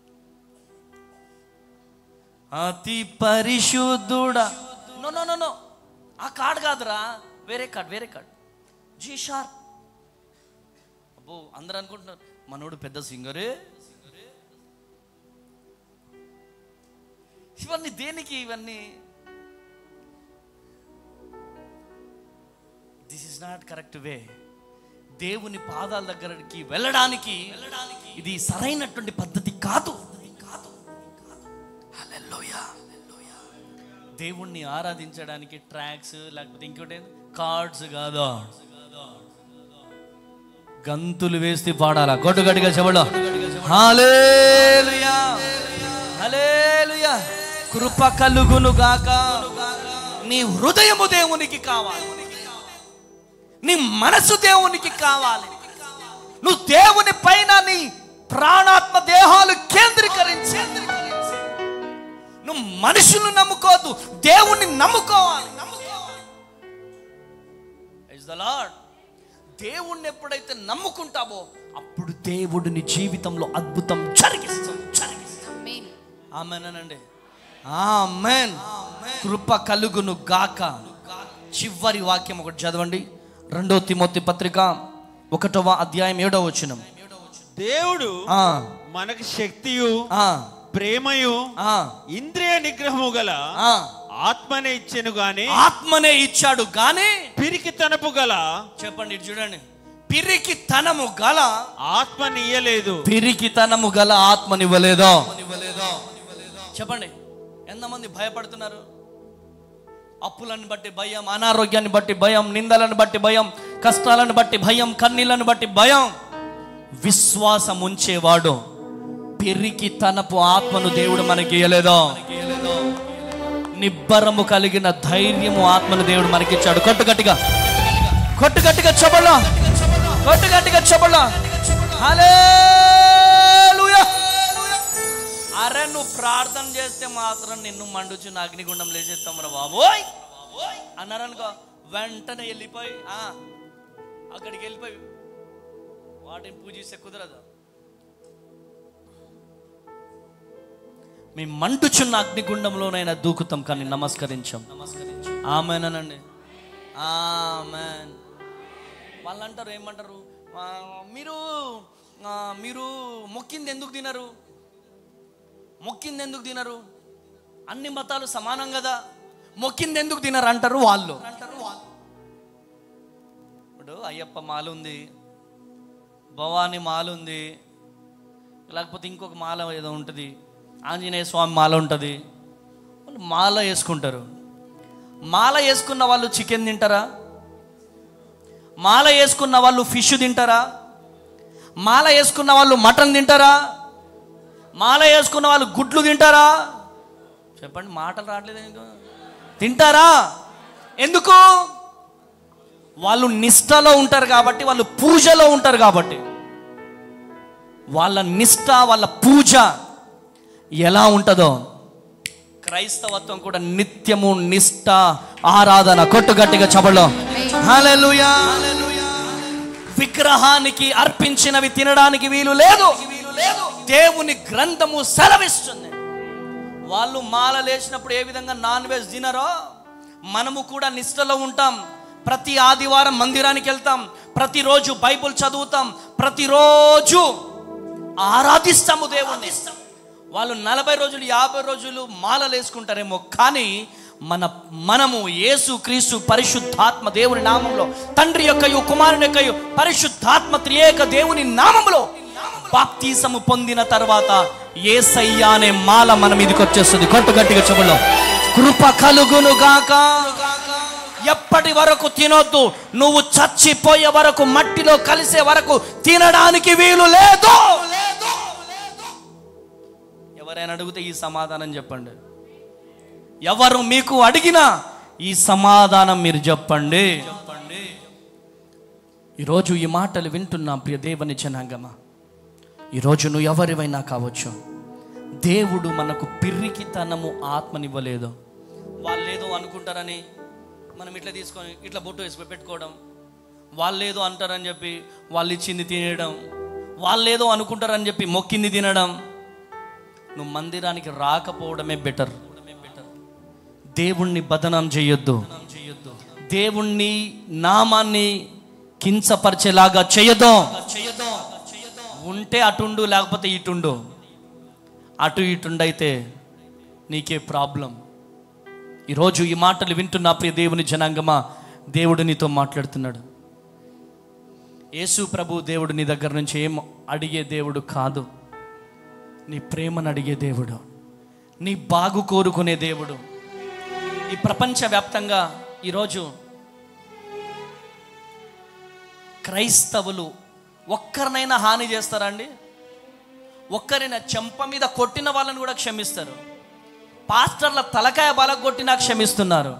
అతి పరిశుద్ధుడా, నో నో నో నో, ఆ కార్డ్ కాదురా, వేరే కార్డ్, వేరే కార్డ్. G sharp. అబ్బో అందరూ అనుకుంటున్నారు మనోడు పెద్ద సింగరే. ఇవన్నీ దేనికి? ఇవన్నీ this is not correct way. దేవుని పాదాల దగ్గరికి వెళ్ళడానికి ఇది సరైనటువంటి పద్ధతి కాదు. హల్లెలూయా. దేవుణ్ణి ఆరాధించడానికి ట్రాక్స్ లేకపోతే ఇంకోటి కార్డ్స్ కాదు, గంతులు వేస్తే పాడాలా. గొడ్డుగడ్డిగా చెప్పడం. హల్లెలూయా, హల్లెలూయా. కృప కలుగును గాక. నీ హృదయము దేవునికి కావాలి, నీ మనసు దేవునికి కావాలి. నువ్వు దేవుని పైన నీ ప్రాణాత్మ దేహాలు కేంద్రీకరించి, నువ్వు మనుషులను నమ్ముకోవద్దు, దేవుణ్ణి నమ్ముకోవాలి. Praise the lord. దేవుణ్ణి ఎప్పుడైతే నమ్ముకుంటావో అప్పుడు దేవుడు నీ జీవితంలో అద్భుతం జరిగిస్తాడు. ఆమేన్ అనండి. ఆమేన్. కృప కలుగును గాక. చివరి వాక్యం ఒకటి చదవండి. 2 తిమోతి పత్రిక 1వ అధ్యాయం 7వ వచనం. దేవుడు మనకు శక్తియు ప్రేమయు ఇంద్రియ నిగ్రహము గల ఆత్మనే ఇచ్చెను గాని, ఆత్మనే ఇచ్చాడు గాని పిరికితనపు గల, చెప్పండి ఇటు చూడండి, పిరికితనము గల ఆత్మని ఇయ్యలేదు. పిరికితనము గల ఆత్మనివ్వలేదో. చెప్పండి, ఎంతమంది భయపడుతున్నారు? అప్పులను బట్టి భయం, అనారోగ్యాన్ని బట్టి భయం, నిందలను బట్టి భయం, కష్టాలను బట్టి భయం, కన్నీళ్లను బట్టి భయం. విశ్వాసం ఉంచేవాడు పిరికితనపు ఆత్మను దేవుడు మనకి ఇయ్యలేదో. నిబ్బరము కలిగిన ధైర్యము ఆత్మను దేవుడు మనకిచ్చాడు. కొట్టు గట్టిగా, కొట్టు గట్టిగా చెప్పలా, కొట్టు గట్టిగా చెప్పలా. హల్లెలూయా. అరే నువ్వు ప్రార్థన చేస్తే మాత్రం నిన్ను మండుచున్న అగ్నిగుండం లేచేస్తాం రా బాబోయ్ అన్నారనుకో, వెంటనే వెళ్ళిపోయి అక్కడికి వెళ్ళిపోయి వాటిని పూజిస్తే కుదరదు. మేము మండుచున్న అగ్నిగుండంలోనైనా దూకుతాం కానీ నమస్కరించాం. ఆమెనండి, ఆమెన్. వాళ్ళు అంటారు, ఏమంటారు, మీరు మీరు మొక్కింది ఎందుకు తినరు, మొక్కింది ఎందుకు తినరు, అన్ని మతాలు సమానం కదా, మొక్కింది ఎందుకు తినరు అంటారు వాళ్ళు. ఇప్పుడు అయ్యప్ప మాల ఉంది, భవానీ మాల ఉంది, లేకపోతే ఇంకొక మాల ఏదో ఉంటుంది, ఆంజనేయ స్వామి మాల ఉంటుంది. వాళ్ళు మాల వేసుకుంటారు. మాల వేసుకున్న వాళ్ళు చికెన్ తింటారా? మాల వేసుకున్న వాళ్ళు ఫిష్ తింటారా? మాల వేసుకున్న వాళ్ళు మటన్ తింటారా? మాల వేసుకున్న వాళ్ళు గుడ్లు తింటారా? చెప్పండి, మాటలు రావట్లేదు. తింటారా? ఎందుకు? వాళ్ళు నిష్ఠలో ఉంటారు కాబట్టి, వాళ్ళు పూజలో ఉంటారు కాబట్టి. వాళ్ళ నిష్ఠ, వాళ్ళ పూజ ఎలా ఉంటుందో క్రైస్తవత్వం కూడా నిత్యము నిష్ఠ, ఆరాధన. కొట్టు గట్టిగా చపలో హల్లెలూయా. విగ్రహానికి అర్పించినవి తినడానికి వీలు లేదు. దేవుని గ్రంథము సెలవిస్తుంది. వాళ్ళు మాల లేచినప్పుడు ఏ విధంగా నాన్ వెజ్ తినరో మనము కూడా నిష్ఠలో ఉంటాం. ప్రతి ఆదివారం మందిరానికి వెళ్తాం, ప్రతిరోజు బైబుల్ చదువుతాం, ప్రతిరోజు ఆరాధిస్తాము దేవుణ్ణి. వాళ్ళు 40 రోజులు 50 రోజులు మాలలు వేసుకుంటారేమో, కానీ మనము యేసు క్రీస్తు పరిశుద్ధాత్మ దేవుని నామంలో, తండ్రి యొక్కయు కుమారుని యొక్కయు పరిశుద్ధాత్మ త్రియేక దేవుని నామంలో బాప్తీసము పొందిన తర్వాత యేసయ్య అనే మాల మన మీదకి వచ్చేస్తుంది. కొట్టు గట్టిగా చెబులో కృప కలుగును గాక. ఎప్పటి వరకు తినొద్దు, నువ్వు చచ్చిపోయే వరకు, మట్టిలో కలిసే వరకు తినడానికి వీలు లేదు. ఎవరైనా అడిగితే ఈ సమాధానం చెప్పండి. ఎవరు మీకు అడిగినా ఈ సమాధానం మీరు చెప్పండి. ఈరోజు ఈ మాటలు వింటున్నా ప్రియ దేవుని జనాంగమా, ఈరోజు నువ్వు ఎవరివైనా కావచ్చు, దేవుడు మనకు పిరికితనము ఆత్మనివ్వలేదు. వాళ్ళేదో అనుకుంటారని మనం ఇట్లా తీసుకొని ఇట్లా బొట్టు వేసి పెట్టుకోవడం, వాళ్ళేదో అంటారని చెప్పి వాళ్ళు ఇచ్చింది తినేయడం, వాళ్ళేదో అనుకుంటారని చెప్పి మొక్కింది తినడం. నువ్వు మందిరానికి రాకపోవడమే బెటర్. దేవుణ్ణి బదనాం చేయొద్దు, దేవుణ్ణి నామాన్ని కించపరిచేలాగా చేయదు. ఉంటే అటుండు, లేకపోతే ఇటుండు. అటు ఇటుండైతే నీకే ప్రాబ్లం. ఈరోజు ఈ మాటలు వింటున్నా ప్రియ దేవుని జనాంగమా, దేవుడు నీతో మాట్లాడుతున్నాడు. యేసు ప్రభు దేవుడు నీ దగ్గర నుంచి ఏం అడిగే దేవుడు కాదు, నీ ప్రేమను అడిగే దేవుడు, నీ బాగు కోరుకునే దేవుడు. ఈ ప్రపంచవ్యాప్తంగా ఈరోజు క్రైస్తవులు ఒక్కరినైనా హాని చేస్తారా అండి? ఒక్కరైనా చెంప మీద కొట్టిన వాళ్ళని కూడా క్షమిస్తారు. పాస్టర్ల తలకాయ బలగొట్టినా క్షమిస్తున్నారు,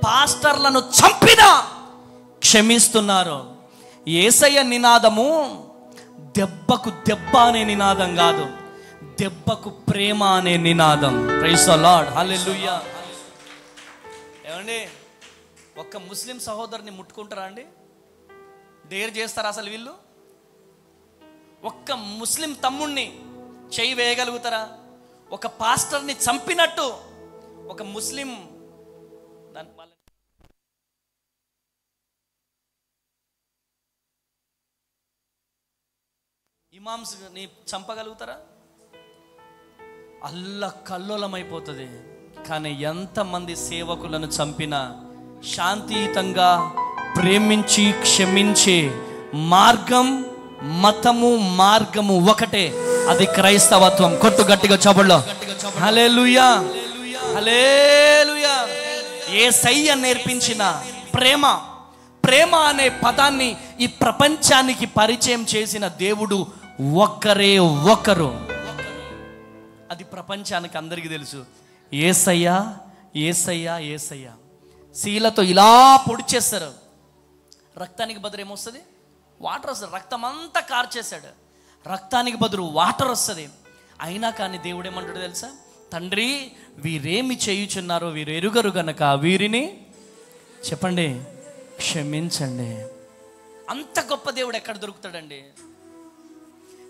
పాస్టర్లను చంపినా క్షమిస్తున్నారు. యేసయ్య నినాదము దెబ్బకు దెబ్బ అనే నినాదం కాదు, దెబ్బకు ప్రేమ అనే నినాదం. ప్రైజ్ ది లార్డ్, హల్లెలూయా. ఏమండి, ఒక్క ముస్లిం సహోదరుని ముట్టుకుంటారా అండి? డేర్ చేస్తారా అసలు వీళ్ళు? ఒక్క ముస్లిం తమ్ముణ్ణి చెయ్యి వేయగలుగుతారా? ఒక పాస్టర్ని చంపినట్టు ఒక ముస్లిం దాని ఇమామ్స్ని చంపగలుగుతారా? కల్లోలమైపోతుంది. కానీ ఎంతమంది సేవకులను చంపినా శాంతియుతంగా ప్రేమించి క్షమించే మార్గం, మతము, మార్గము ఒకటే, అది క్రైస్తవత్వం. కొట్టు గట్టిగా చబల్లో హల్లెలూయా, హల్లెలూయా. యేసయ్య నేర్పించిన ప్రేమ, ప్రేమ అనే పదాన్ని ఈ ప్రపంచానికి పరిచయం చేసిన దేవుడు ఒక్కరే ఒక్కరు. అది ప్రపంచానికి అందరికీ తెలుసు. యేసయ్య, యేసయ్య, యేసయ్య. శీలతో ఇలా పొడి చేస్తారు. రక్తానికి బదులు ఏమొస్తుంది? వాటర్ వస్తుంది. రక్తం అంతా కార్చేశాడు, రక్తానికి బదులు వాటర్ వస్తుంది. అయినా కానీ దేవుడు ఏమంటాడు తెలుసా? తండ్రి, వీరేమి చేయుచున్నారో వీరు ఎరుగరు గనక వీరిని చెప్పండి, క్షమించండి. అంత గొప్ప దేవుడు ఎక్కడ దొరుకుతాడండి?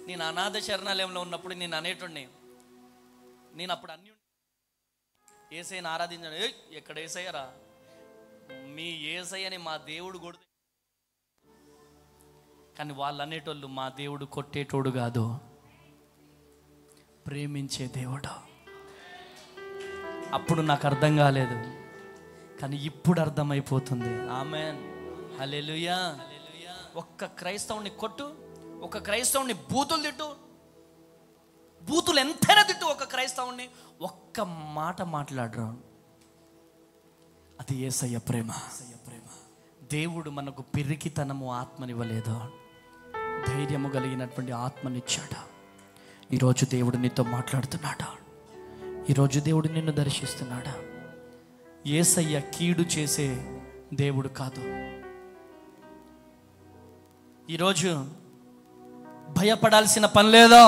నేను అనాథ శరణాలయంలో ఉన్నప్పుడు నేను అనేటోడిని, నేను అప్పుడు అన్ని ఏసయ్యని ఆరాధించాను. ఎక్కడ ఏసయ్యరా? మీ ఏసయ్యని మా దేవుడు కొడుతు. కానీ వాళ్ళు అనేటోళ్ళు మా దేవుడు కొట్టేటోడు కాదు, ప్రేమించే దేవుడు. అప్పుడు నాకు అర్థం కాలేదు, కానీ ఇప్పుడు అర్థమైపోతుంది. ఆమేన్, హల్లెలూయా. ఒక్క క్రైస్తవుని కొట్టు, ఒక క్రైస్తవుని బూతులు తిట్టు, బూతులు ఎంతైనా తిట్టు, ఒక క్రైస్తవుని ఒక్క మాట మాట్లాడరు. అది యేసయ్య ప్రేమ. దేవుడు మనకు పిరికితనము ఆత్మనివ్వలేదు, ధైర్యము కలిగినటువంటి ఆత్మనిచ్చాడు. ఈరోజు దేవుడు నీతో మాట్లాడుతున్నాడా? ఈరోజు దేవుడు నిన్ను దర్శిస్తున్నాడా? యేసయ్య కీడు చేసే దేవుడు కాదు. ఈరోజు భయపడాల్సిన పని లేదో.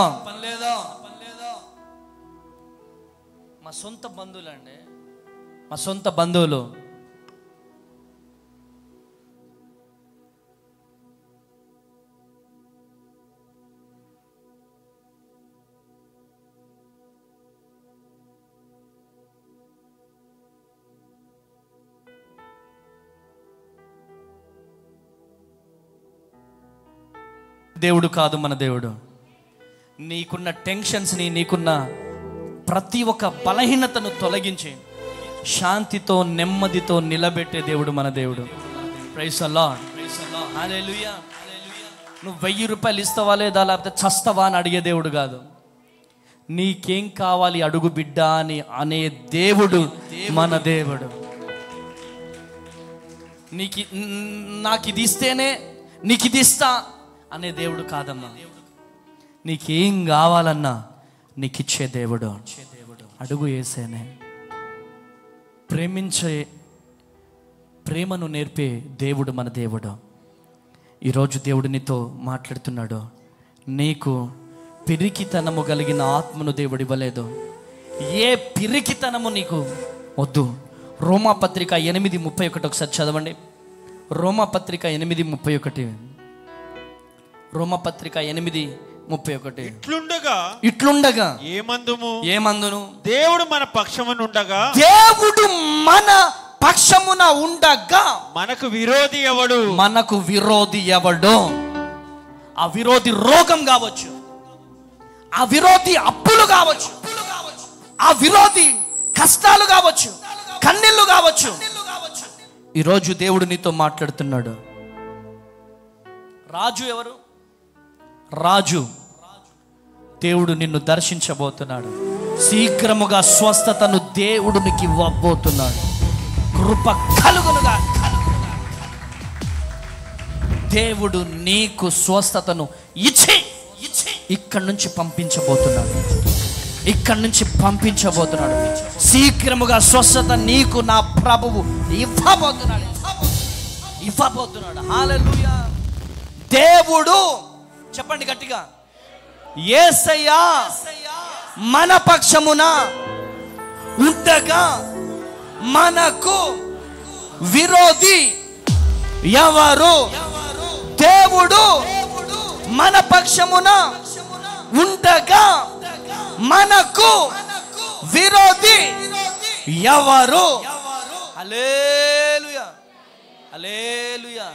మా సొంత బంధువులు అండి, మా సొంత బంధువులు దేవుడు కాదు మన దేవుడు. నీకున్న టెన్షన్స్ని, నీకున్న ప్రతి ఒక్క బలహీనతను తొలగించి శాంతితో నెమ్మదితో నిలబెట్టే దేవుడు మన దేవుడు. ప్రైజ్ ది లార్డ్, హల్లెలూయా. నువ్వు 1000 రూపాయలు ఇస్తావా లేదా, లేకపోతే చస్తావా అని అడిగే దేవుడు కాదు. నీకేం కావాలి అడుగు బిడ్డ అని అనే దేవుడు మన దేవుడు. నాకు ఇది ఇస్తేనే నీకు ఇది ఇస్తా అనే దేవుడు కాదమ్మా. నీకేం కావాలన్నా నీకు ఇచ్చే దేవుడు. అడుగు యేసేనే. ప్రేమించే, ప్రేమను నేర్పే దేవుడు మన దేవుడు. ఈరోజు దేవుడు నీతో మాట్లాడుతున్నాడు. నీకు పిరికితనము కలిగిన ఆత్మను దేవుడు ఇవ్వలేదు. ఏ పిరికితనము నీకు వద్దు. రోమాపత్రిక 8:31 ఒకసారి చదవండి. రోమాపత్రిక 8:31. రోమాపత్రిక 8:31. ఇట్లుండగా ఏమందును దేవుడు మన పక్షమునుండగా, దేవుడు మన పక్షమున ఉండగా మనకు విరోధి ఎవడు? మనకు విరోధి ఎవడు? ఆ విరోధి రోగం కావచ్చు, ఆ విరోధి అప్పులు కావచ్చు, ఆ విరోధి కష్టాలు కావచ్చు, కన్నీళ్లు కావచ్చు. ఈరోజు దేవుడు నీతో మాట్లాడుతున్నాడు. రాజు ఎవరు? రాజు దేవుడు నిన్ను దర్శించబోతున్నాడు. శీఘ్రముగా స్వస్థతను దేవుడు నీకు ఇవ్వబోతున్నాడు. కృప కలుగునుగా. దేవుడు నీకు స్వస్థతను ఇచ్చి ఇక్కడి నుంచి పంపించబోతున్నాడు. ఇక్కడి నుంచి పంపించబోతున్నాడు. శీఘ్రముగా స్వస్థత నీకు నా ప్రభువు ఇవ్వబోతున్నాడు. హల్లెలూయా. దేవుడు, చెప్పండి గట్టిగా, యేసయ్య మన పక్షమున ఉండగా మనకు విరోధి ఎవరు? దేవుడు మన పక్షమున ఉండగా మనకు విరోధి ఎవరు? హల్లెలూయా, హల్లెలూయా.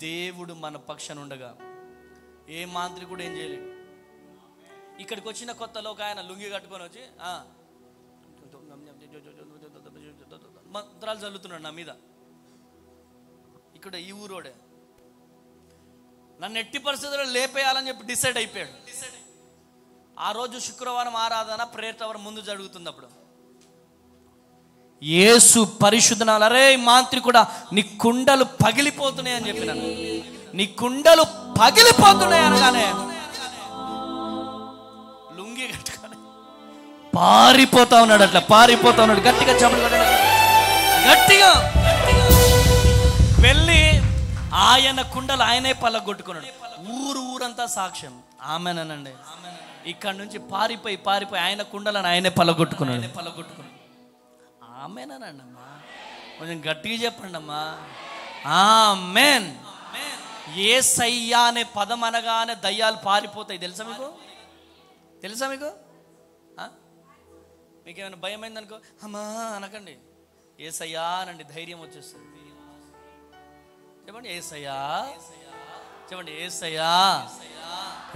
దేవుడు మన పక్షాన ఉండగా ఏ మాంత్రికుడు ఏం చేయలేడు. ఇక్కడికి వచ్చిన కొత్తలో ఒక ఆయన లుంగి కట్టుకొని వచ్చి మంత్రాలు చల్లుతున్నాడు నా మీద. ఇక్కడ ఈ ఊరోడే నన్ను ఎట్టి పరిస్థితుల్లో లేపేయాలని చెప్పి డిసైడ్ అయిపోయాడు. ఆ రోజు శుక్రవారం ఆరాధన ప్రేయర్ టవర్ ముందు జరుగుతుంది. అప్పుడు యేసు పరిశుద్ధనాలు, అరే మాంత్రికుడా నీ కుండలు పగిలిపోతున్నాయి అని చెప్పినాను. నీ కుండలు పగిలిపోతున్నాయి అనగానే లుంగి కట్టుకొని పారిపోతా ఉన్నాడు. అట్లా పారిపోతా ఉన్నాడు. గట్టిగా చెప్పలు గట్టిగా వెళ్ళి ఆయన కుండలు ఆయనే పల్లగొట్టుకున్నాడు. ఊరంతా సాక్ష్యం. ఆమెనండి. ఇక్కడ నుంచి పారిపోయి ఆయన కుండలను ఆయనే పల్లగొట్టుకున్నాడు. ఆమెనండి అమ్మా, కొంచెం గట్టిగా చెప్పండి అమ్మా. ఆమెన్. యేసయ్యా అనే పదం అనగానే దయ్యాలు పారిపోతాయి. తెలుసా మీకు? మీకేమైనా భయం అయిందనుకో అమ్మా అనకండి, యేసయ్యా అనండి, ధైర్యం వచ్చేస్తుంది. చెప్పండి యేసయ్యా, చెప్పండి యేసయ్యా,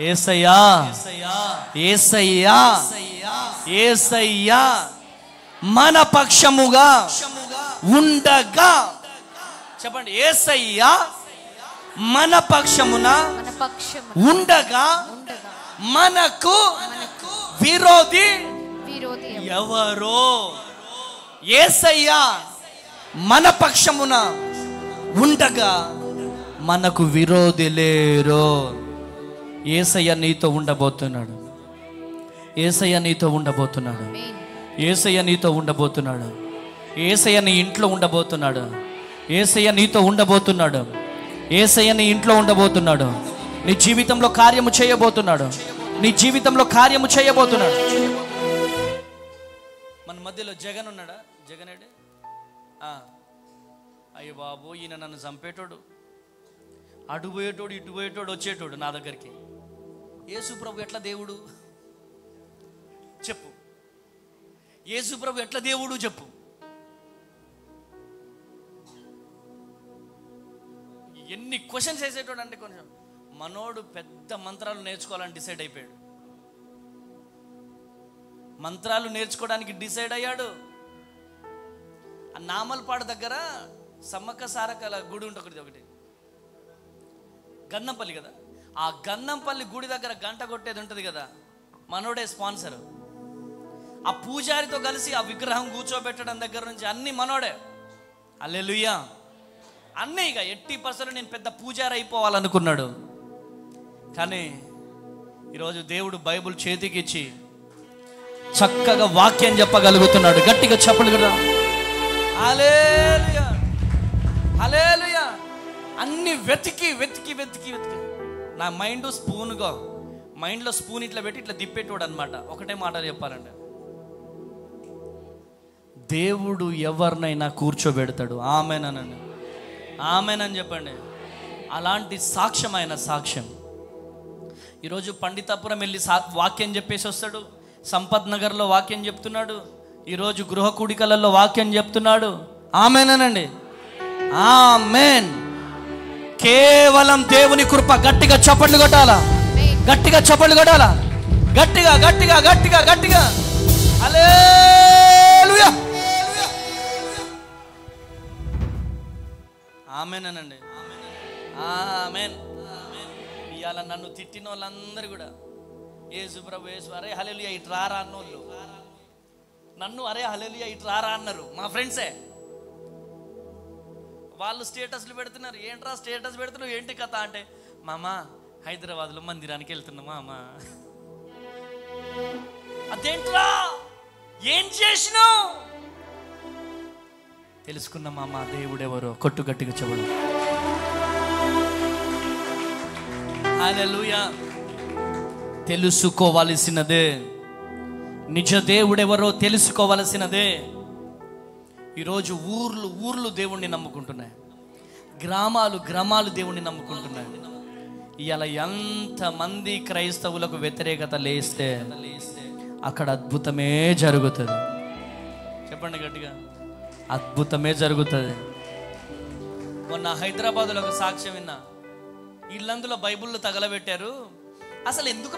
యేసయ్యా, యేసయ్యా, యేసయ్యా మన పక్షముగా ఉండగా. చెప్పండి యేసయ్యా మన పక్షమున ఉండగా మనకు విరోధి ఎవరో? యేసయ్యా మన పక్షమున ఉండగా మనకు విరోధి లేరో. యేసయ్య నీతో ఉండబోతున్నాడు. యేసయ్య నీతో ఉండబోతున్నాడు. యేసయ్య నీతో ఉండబోతున్నాడు. యేసయ్య నీ ఇంట్లో ఉండబోతున్నాడు. యేసయ్య నీతో ఉండబోతున్నాడు. యేసయ్య నీ ఇంట్లో ఉండబోతున్నాడు. నీ జీవితంలో కార్యము చేయబోతున్నాడు. నీ జీవితంలో కార్యము చేయబోతున్నాడు. మన మధ్యలో జగన్ ఉన్నాడా? జగన్ ఏడే? అయ్యో బాబు, ఈయన నన్ను చంపేటోడు, అటు పోయేటోడు ఇటు పోయేటోడు వచ్చేటోడు నా దగ్గరికి. యేసు ప్రభు ఎట్లా దేవుడు చెప్పు? యేసు ప్రభు ఎట్లా దేవుడు చెప్పు? ఎన్ని క్వశ్చన్స్ వేసేటోడు అంటే, కొంచెం మనోడు పెద్ద మంత్రాలు నేర్చుకోవాలని డిసైడ్ అయిపోయాడు. మంత్రాలు నేర్చుకోవడానికి డిసైడ్ అయ్యాడు. ఆ నామల్పాడు దగ్గర సమ్మక్క సారకల గుడి ఉంటుంది ఒకటి, గన్నంపల్లి కదా. ఆ గన్నంపల్లి గుడి దగ్గర గంట కొట్టేది ఉంటుంది కదా, మనోడే స్పాన్సర్. ఆ పూజారితో కలిసి ఆ విగ్రహం కూర్చోబెట్టడం దగ్గర నుంచి అన్ని మనోడే. హల్లెలూయా. అన్నీ ఇక 80% నేను పెద్ద పూజారి అయిపోవాలనుకున్నాడు. కానీ ఈరోజు దేవుడు బైబుల్ చేతికి ఇచ్చి చక్కగా వాక్యం చెప్పగలుగుతున్నాడు. గట్టిగా చెప్పలు కదా. హల్లెలూయా, హల్లెలూయా. అన్ని వెతికి వెతికి వెతికి వెతికి నా మైండ్లో స్పూన్ ఇట్లా పెట్టి ఇట్లా దిప్పేటోడు అనమాట. ఒకటే మాట చెప్పాలంటే, దేవుడు ఎవరినైనా కూర్చోబెడతాడు. ఆమెనండి, ఆమెనని చెప్పండి. అలాంటి సాక్ష్యమైన సాక్ష్యం ఈరోజు పండితాపురం వెళ్ళి వాక్యం చెప్పేసి వస్తాడు. సంపత్ నగర్లో వాక్యం చెప్తున్నాడు. ఈరోజు గృహ కూడికలలో వాక్యం చెప్తున్నాడు. ఆమెనండి, ఆమెన్. కేవలం దేవుని కృప. గట్టిగా చప్పట్లు కొట్టాలా, గట్టిగా చప్పట్లు కొట్టాలా, గట్టిగా గట్టిగా గట్టిగా గట్టిగా. హల్లెలూయా, ఆమెనండి, ఆమెన్. ఇవాళ నన్ను తిట్టిన వాళ్ళందరూ కూడా యేసు ప్రభు యేసు అరే హల్లెలూయా ఇటు రారా అన్నోళ్ళు నన్ను అరే హల్లెలూయా ఇటు రారా అన్నారు. మా ఫ్రెండ్సే. వాళ్ళు స్టేటస్లు పెడుతున్నారు. ఏంట్రా స్టేటస్ పెడుతున్నావు, ఏంటి కథ అంటే, మామ హైదరాబాద్లో మందిరానికి వెళ్తున్నా మామ. అదేంట్రా, ఏం చేసినావు? తెలుసుకున్నా మామ దేవుడెవరో. కొట్టు గట్టిగా చెవుడు. హల్లెలూయా. తెలుసుకోవలసినదే, నిజ దేవుడెవరో తెలుసుకోవలసినదే. ఈరోజు ఊర్లు దేవుణ్ణి నమ్ముకుంటున్నాయి. గ్రామాలు దేవుణ్ణి నమ్ముకుంటున్నాయి. ఇలా ఎంతమంది క్రైస్తవులకు వ్యతిరేకత లేస్తే అక్కడ అద్భుతమే జరుగుతుంది. చెప్పండి గట్టిగా, అద్భుతమే జరుగుతుంది. మొన్న హైదరాబాద్లో ఒక సాక్ష్యం విన్నా. వీళ్ళందులో బైబిల్ని తగలబెట్టారు. అసలు ఎందుకు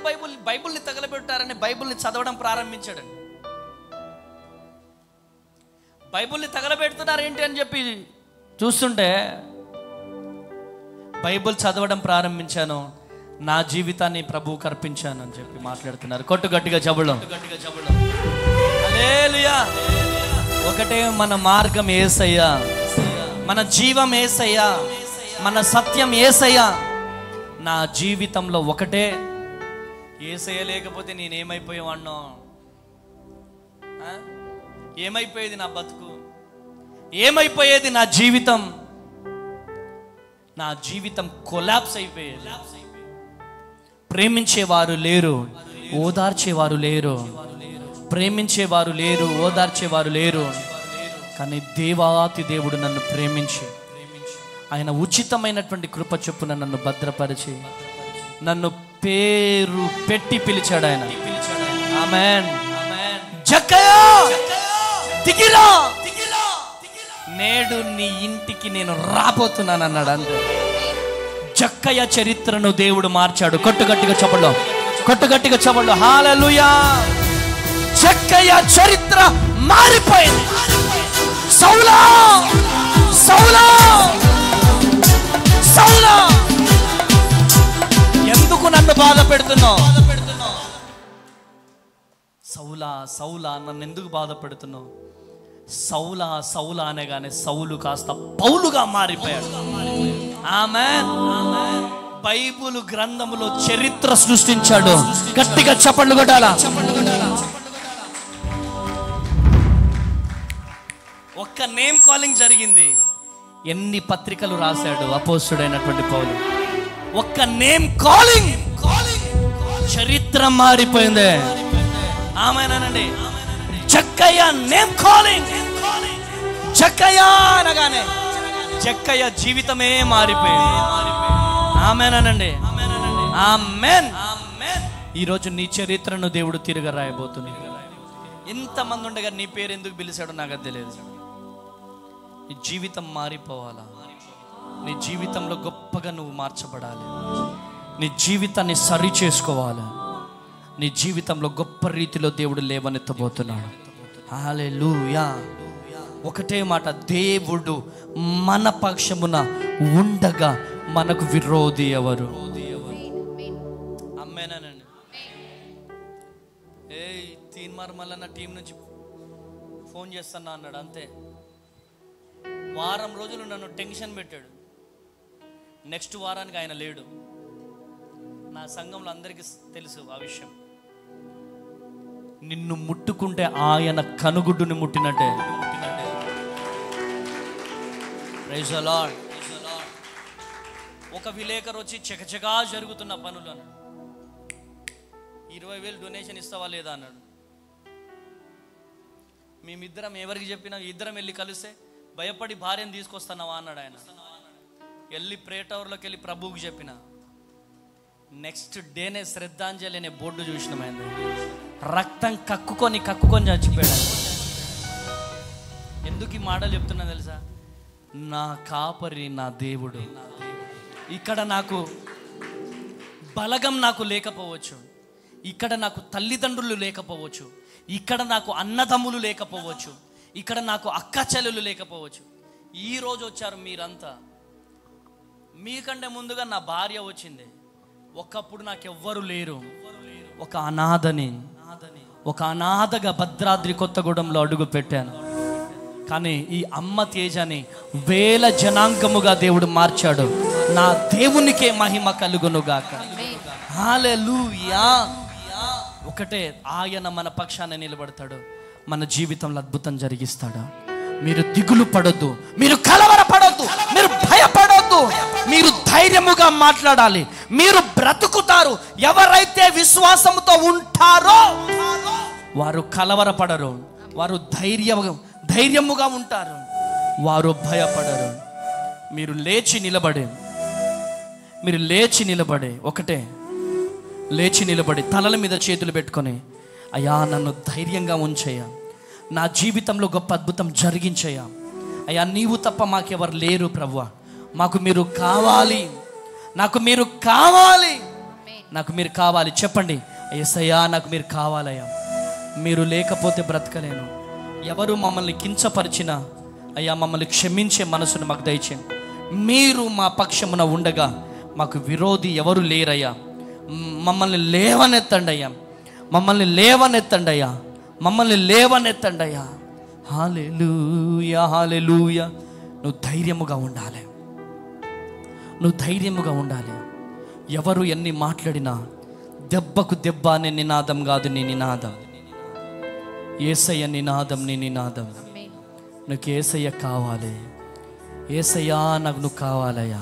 బైబిల్ని తగలబెట్టారని బైబిల్ని చదవడం ప్రారంభించాడండి. బైబిల్ని తగలబెడుతున్నారు ఏంటి అని చెప్పి చూస్తుంటే బైబిల్ చదవడం ప్రారంభించాను, నా జీవితాన్ని ప్రభువుకు అర్పించాను అని చెప్పి మాట్లాడుతున్నారు. కొట్టు గట్టిగా చెబుదాం. హల్లెలూయా. ఒకటే మన మార్గం యేసయ్యా, మన జీవం యేసయ్యా, మన సత్యం యేసయ్యా. నా జీవితంలో ఒకటే యేసయ్య లేకపోతే నేనేమైపోయేవాడినో, ఏమైపోయేది నా బతుకు, ఏమైపోయేది నా జీవితం. నా జీవితం కొలాప్స్ అయిపోయేది. ప్రేమించేవారు లేరు, ఓదార్చేవారు లేరు. ప్రేమించేవారు లేరు, ఓదార్చేవారు లేరు. కానీ దేవాతి దేవుడు నన్ను ప్రేమించి ఆయన ఉచితమైనటువంటి కృప చొప్పున నన్ను భద్రపరిచి నన్ను పేరు పెట్టి పిలిచాడు ఆయన. ఆమేన్. జక్కయ్య దిగిరా, నేడు నీ ఇంటికి నేను రాబోతున్నాను అన్నాడు. అంతే. జక్కయ్య చరిత్రను దేవుడు మార్చాడు. కొట్టుగట్టిగా చెప్పండి, కొట్టుగట్టిగా చెప్పండి. హల్లెలూయా. జక్కయ్య చరిత్ర మారిపోయింది. సౌలా, సౌలా, సౌలా, ఎందుకు నన్ను బాధ పెడుతున్నావు? సౌలా, సౌలా, నన్ను ఎందుకు బాధ పెడుతున్నావు? సౌలా, సౌలా అనగానే సౌలు కాస్త పౌలుగా మారిపోయాడు. ఆమేన్. బైబిల్ గ్రంథములో చరిత్ర సృష్టించాడు. గట్టిగా చప్పట్లు కొట్టాలా. ఒక్క నేమ్ కాలింగ్ జరిగింది. ఎన్ని పత్రికలు రాశాడు అపోస్తుడైనటువంటి పౌలు. ఒక్క నేమ్ కాలింగ్, చరిత్ర మారిపోయింది. ఆమేనండి. జక్కయ్య నేమ్ కాలింగ్, జక్కయ్య అనగానే జక్కయ్య జీవితమే మారిపోయింది. ఆమేనండి. ఆమేన్. ఈరోజు నీ చరిత్రను దేవుడు తిరిగి రాయబోతున్నాడు. ఇంతమంది ఉండగా నీ పేరు ఎందుకు పిలిచాడో నాకు అది తెలియదు. నీ జీవితం మారిపోవాలా? నీ జీవితంలో గొప్పగా నువ్వు మార్చబడాలి. నీ జీవితాన్ని సరి చేసుకోవాలి. నీ జీవితంలో గొప్ప రీతిలో దేవుడు లేవనెత్తబోతున్నాడు. హల్లెలూయా. ఒకటే మాట, దేవుడు మన పక్షమున ఉండగా మనకు విరోధి ఎవరు? అమ్మేనానండి. తీన్మార్ మల్లన్న టీం నుంచి ఫోన్ చేస్తున్నా అన్నాడు. అంతే. వారం రోజులు నన్ను టెన్షన్ పెట్టాడు. నెక్స్ట్ వారానికి ఆయన లేడు. నా సంఘంలో అందరికీ తెలుసు ఆ విషయం. నిన్ను ముట్టుకుంటే ఆయన కనుగుడ్డుని ముట్టినట్టే. Praise the lord. ఒక విలేకరు వచ్చి చకచకా జరుగుతున్న పనులను 20,000 డొనేషన్ ఇస్తావా లేదా అన్నాడు. మేమిద్దరం ఎవరికి చెప్పినా, ఇద్దరం వెళ్ళి కలిస్తే భయపడి భార్యను తీసుకొస్తున్నావా అన్నాడు ఆయన. వెళ్ళి ప్రే టవర్లోకి వెళ్ళి ప్రభువుకి చెప్పిన. నెక్స్ట్ డేనే శ్రద్ధాంజలి అనే బోర్డు చూసినామైంది. రక్తం కక్కుకొని చచ్చిపోయాడు. ఎందుకు ఈ మాటలు చెప్తున్నా తెలుసా? నా కాపరి నా దేవుడు. ఇక్కడ నాకు బలగం నాకు లేకపోవచ్చు, ఇక్కడ నాకు తల్లిదండ్రులు లేకపోవచ్చు, ఇక్కడ నాకు అన్నదమ్ములు లేకపోవచ్చు, ఇక్కడ నాకు అక్క చెల్లెలు లేకపోవచ్చు. ఈరోజు వచ్చారు మీరంతా. మీకంటే ముందుగా నా భార్య వచ్చింది. ఒకప్పుడు నాకెవ్వరు లేరు. ఒక అనాథగా భద్రాద్రి కొత్తగూడెంలో అడుగు పెట్టాను. కానీ ఈ అమ్మ తేజని వేల జనాంగముగా దేవుడు మార్చాడు. నా దేవునికే మహిమ కలుగునుగాక. హల్లెలూయా. ఒకటే, ఆయన మన పక్షాన నిలబడతాడు. మన జీవితంలో అద్భుతం జరిగిస్తాడు. మీరు దిగులు పడొద్దు, మీరు కలవరపడొద్దు, మీరు భయపడొద్దు. మీరు ధైర్యముగా మాట్లాడాలి. మీరు బ్రతుకుతారు. ఎవరైతే విశ్వాసంతో ఉంటారో వారు కలవరపడరు, వారు ధైర్యముగా ఉంటారు, వారు భయపడరు. మీరు లేచి నిలబడే ఒకటే, లేచి నిలబడి తలల మీద చేతులు పెట్టుకొని, అయ్యా నన్ను ధైర్యంగా ఉంచయ్యా, నా జీవితంలో గొప్ప అద్భుతం జరిగించయ్యా. అయ్యా నీవు తప్ప మాకెవరు లేరు ప్రభువా, మాకు మీరు కావాలి. నాకు మీరు కావాలి, నాకు మీరు కావాలి. చెప్పండి, యేసయ్యా నాకు మీరు కావాలయ్యా, మీరు లేకపోతే బ్రతకలేను. ఎవరు మమ్మల్ని కించపరిచినా అయ్యా మమ్మల్ని క్షమించే మనసును మాకు దయచేయండి. మీరు మా పక్షమున ఉండగా మాకు విరోధి ఎవరు లేరయ్యా. మమ్మల్ని లేవనెత్తండి అయ్యా, మమ్మల్ని లేవనెత్తండి అయ్యా, మమ్మల్ని లేవనెత్తండి అయ్యా. హల్లెలూయా, హల్లెలూయా. నువ్వు ధైర్యముగా ఉండాలి, నువ్వు ధైర్యముగా ఉండాలి. ఎవరు ఎన్ని మాట్లాడినా దెబ్బకు దెబ్బ అనే నినాదం కాదు నీ నినాదం. యేసయ్య నినాదం, నీ నినాదం. నాకు యేసయ్య కావాలి, యేసయ్యా నాకు నువ్వు కావాలయ్యా,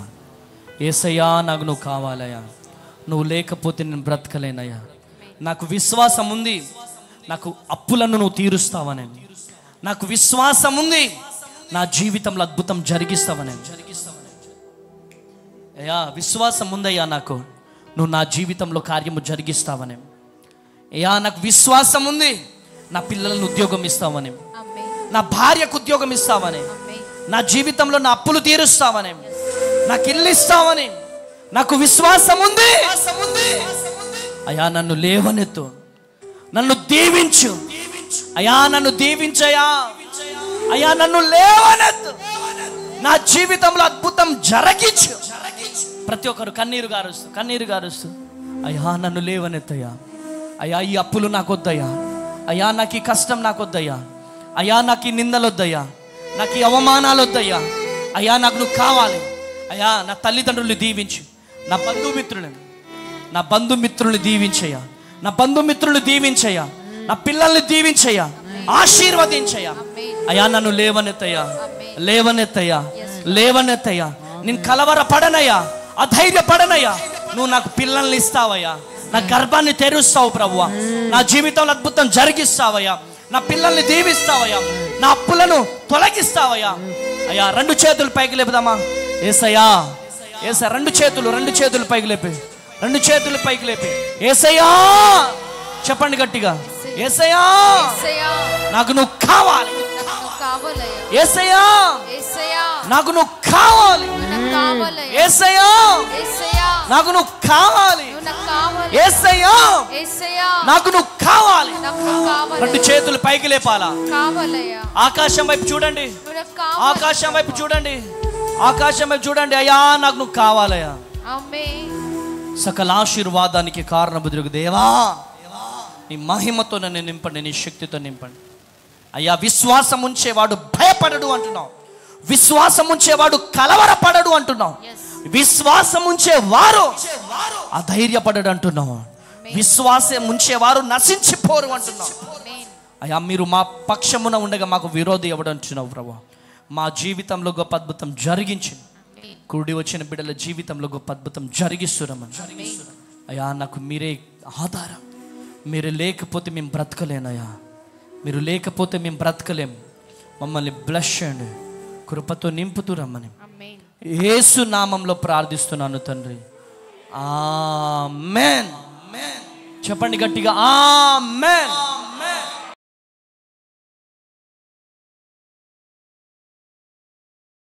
యేసయ్యా నాకు నువ్వు కావాలయ్యా. నువ్వు లేకపోతే నేను బ్రతకలేనయ్యా. నాకు విశ్వాసం ఉంది, నాకు అప్పులను నువ్వు తీరుస్తావని. నాకు విశ్వాసం ఉంది, నా జీవితంలో అద్భుతం జరిగిస్తావని. అయ్యా విశ్వాసం ఉందయ్యా నాకు, నువ్వు నా జీవితంలో కార్యము జరిగిస్తావని. అయ్యా నాకు విశ్వాసం ఉంది, నా పిల్లలను ఉద్యోగం ఇస్తావని, నా భార్యకు ఉద్యోగం ఇస్తావని, నా జీవితంలో నా అప్పులు తీరుస్తావని, నాకు ఇల్లు ఇస్తావని నాకు విశ్వాసం ఉంది. అయ్యా నన్ను లేవనెత్తు, నన్ను దీవించు అయ్యా, నన్ను దీవించయ్యా. అయ్యా నన్ను లేవనెత్తు, నా జీవితంలో అద్భుతం జరిగించు. ప్రతి ఒక్కరు కన్నీరు గారుస్తూ అయ్యా నన్ను లేవనెత్తయ్యా. అయ్యా ఈ అప్పులు నాకు వద్దయ్యా, అయ్యా నాకు ఈ కష్టం నాకు వద్దయ్యా, అయ్యా నాకు ఈ నిందలు వద్దయ్యా, నాకు ఈ అవమానాలు వద్దయ్యా. అయ్యా నాకు నువ్వు కావాలి. అయ్యా నా తల్లిదండ్రులు దీవించు, నా బంధుమిత్రుల్ని దీవించయ్యా, నా బంధుమిత్రులు దీవించయ్యా, నా పిల్లల్ని దీవించయ్యా, ఆశీర్వదించయ్యా. అయ్యా నన్ను లేవనెత్తయ్యా, లేవనెత్తయ్యా, లేవనెత్తయ్యా. నేను కలవరపడనయ్యా, అధైర్యపడనయ్యా. నువ్వు నాకు పిల్లల్ని ఇస్తావయ్యా, నా గర్భాన్ని తెరుస్తావు ప్రభువా, నా జీవితంలో అద్భుతం జరిగిస్తావయ్యా, నా పిల్లల్ని దీవిస్తావయ్యా, నా అప్పులను తొలగిస్తావయ్యా. అయ్యా రెండు చేతులు పైకి లేపుదామా. యేసయ్యా, యేసయ్యా రెండు చేతులు పైకి లేపి, రెండు చేతులు పైకి లేపి యేసయ్యా చెప్పండి గట్టిగా. యేసయ్యా నాకు నువ్వు కావాలి, యేసయ్యా నాకు నువ్వు కావాలి, యేసయ్యా నాకు నువ్వు కావాలి, యేసయ్యా నాకు నువ్వు కావాలి. రెండు చేతులు పైకి లేపాలా. ఆకాశం వైపు చూడండి, ఆకాశం వైపు చూడండి, ఆకాశం వైపు చూడండి. అయ్యా నాకు నువ్వు కావాలయ్యా. సకల ఆశీర్వాదానికి కారణబుద్ధుడు దేవా, నీ మహిమతో నన్ను నింపండి, నీ శక్తితో నింపండి. అయ్యా విశ్వాసం ఉంచేవాడు భయపడడు అంటున్నావు, విశ్వాసం ఉంచేవాడు కలవరపడడు అంటున్నావు, విశ్వాసం ఉంచేవారు అధైర్యపడడు అంటున్నావు, విశ్వాసం ఉంచేవారు నశించిపోరు అంటున్నావు. అయ్యా మీరు మా పక్షమున ఉండగా మాకు విరోధి ఎవడు అంటున్నావు ప్రభు. మా జీవితంలో గొప్ప అద్భుతం జరిగించింది, కూడి వచ్చిన బిడ్డల జీవితంలో గొప్ప అద్భుతం జరిగిస్తున్నామని. అయ్యా నాకు మీరే ఆధారం, మీరు లేకపోతే మేము బ్రతకలేనయ్యా, మీరు లేకపోతే మేము బ్రతకలేం. మమ్మల్ని బ్లెస్ చేయండి, కృపతో నింపుతూ రమ్మని యేసు నామంలో ప్రార్థిస్తున్నాను తండ్రి, ఆమేన్. చెప్పండి గట్టిగా ఆమేన్.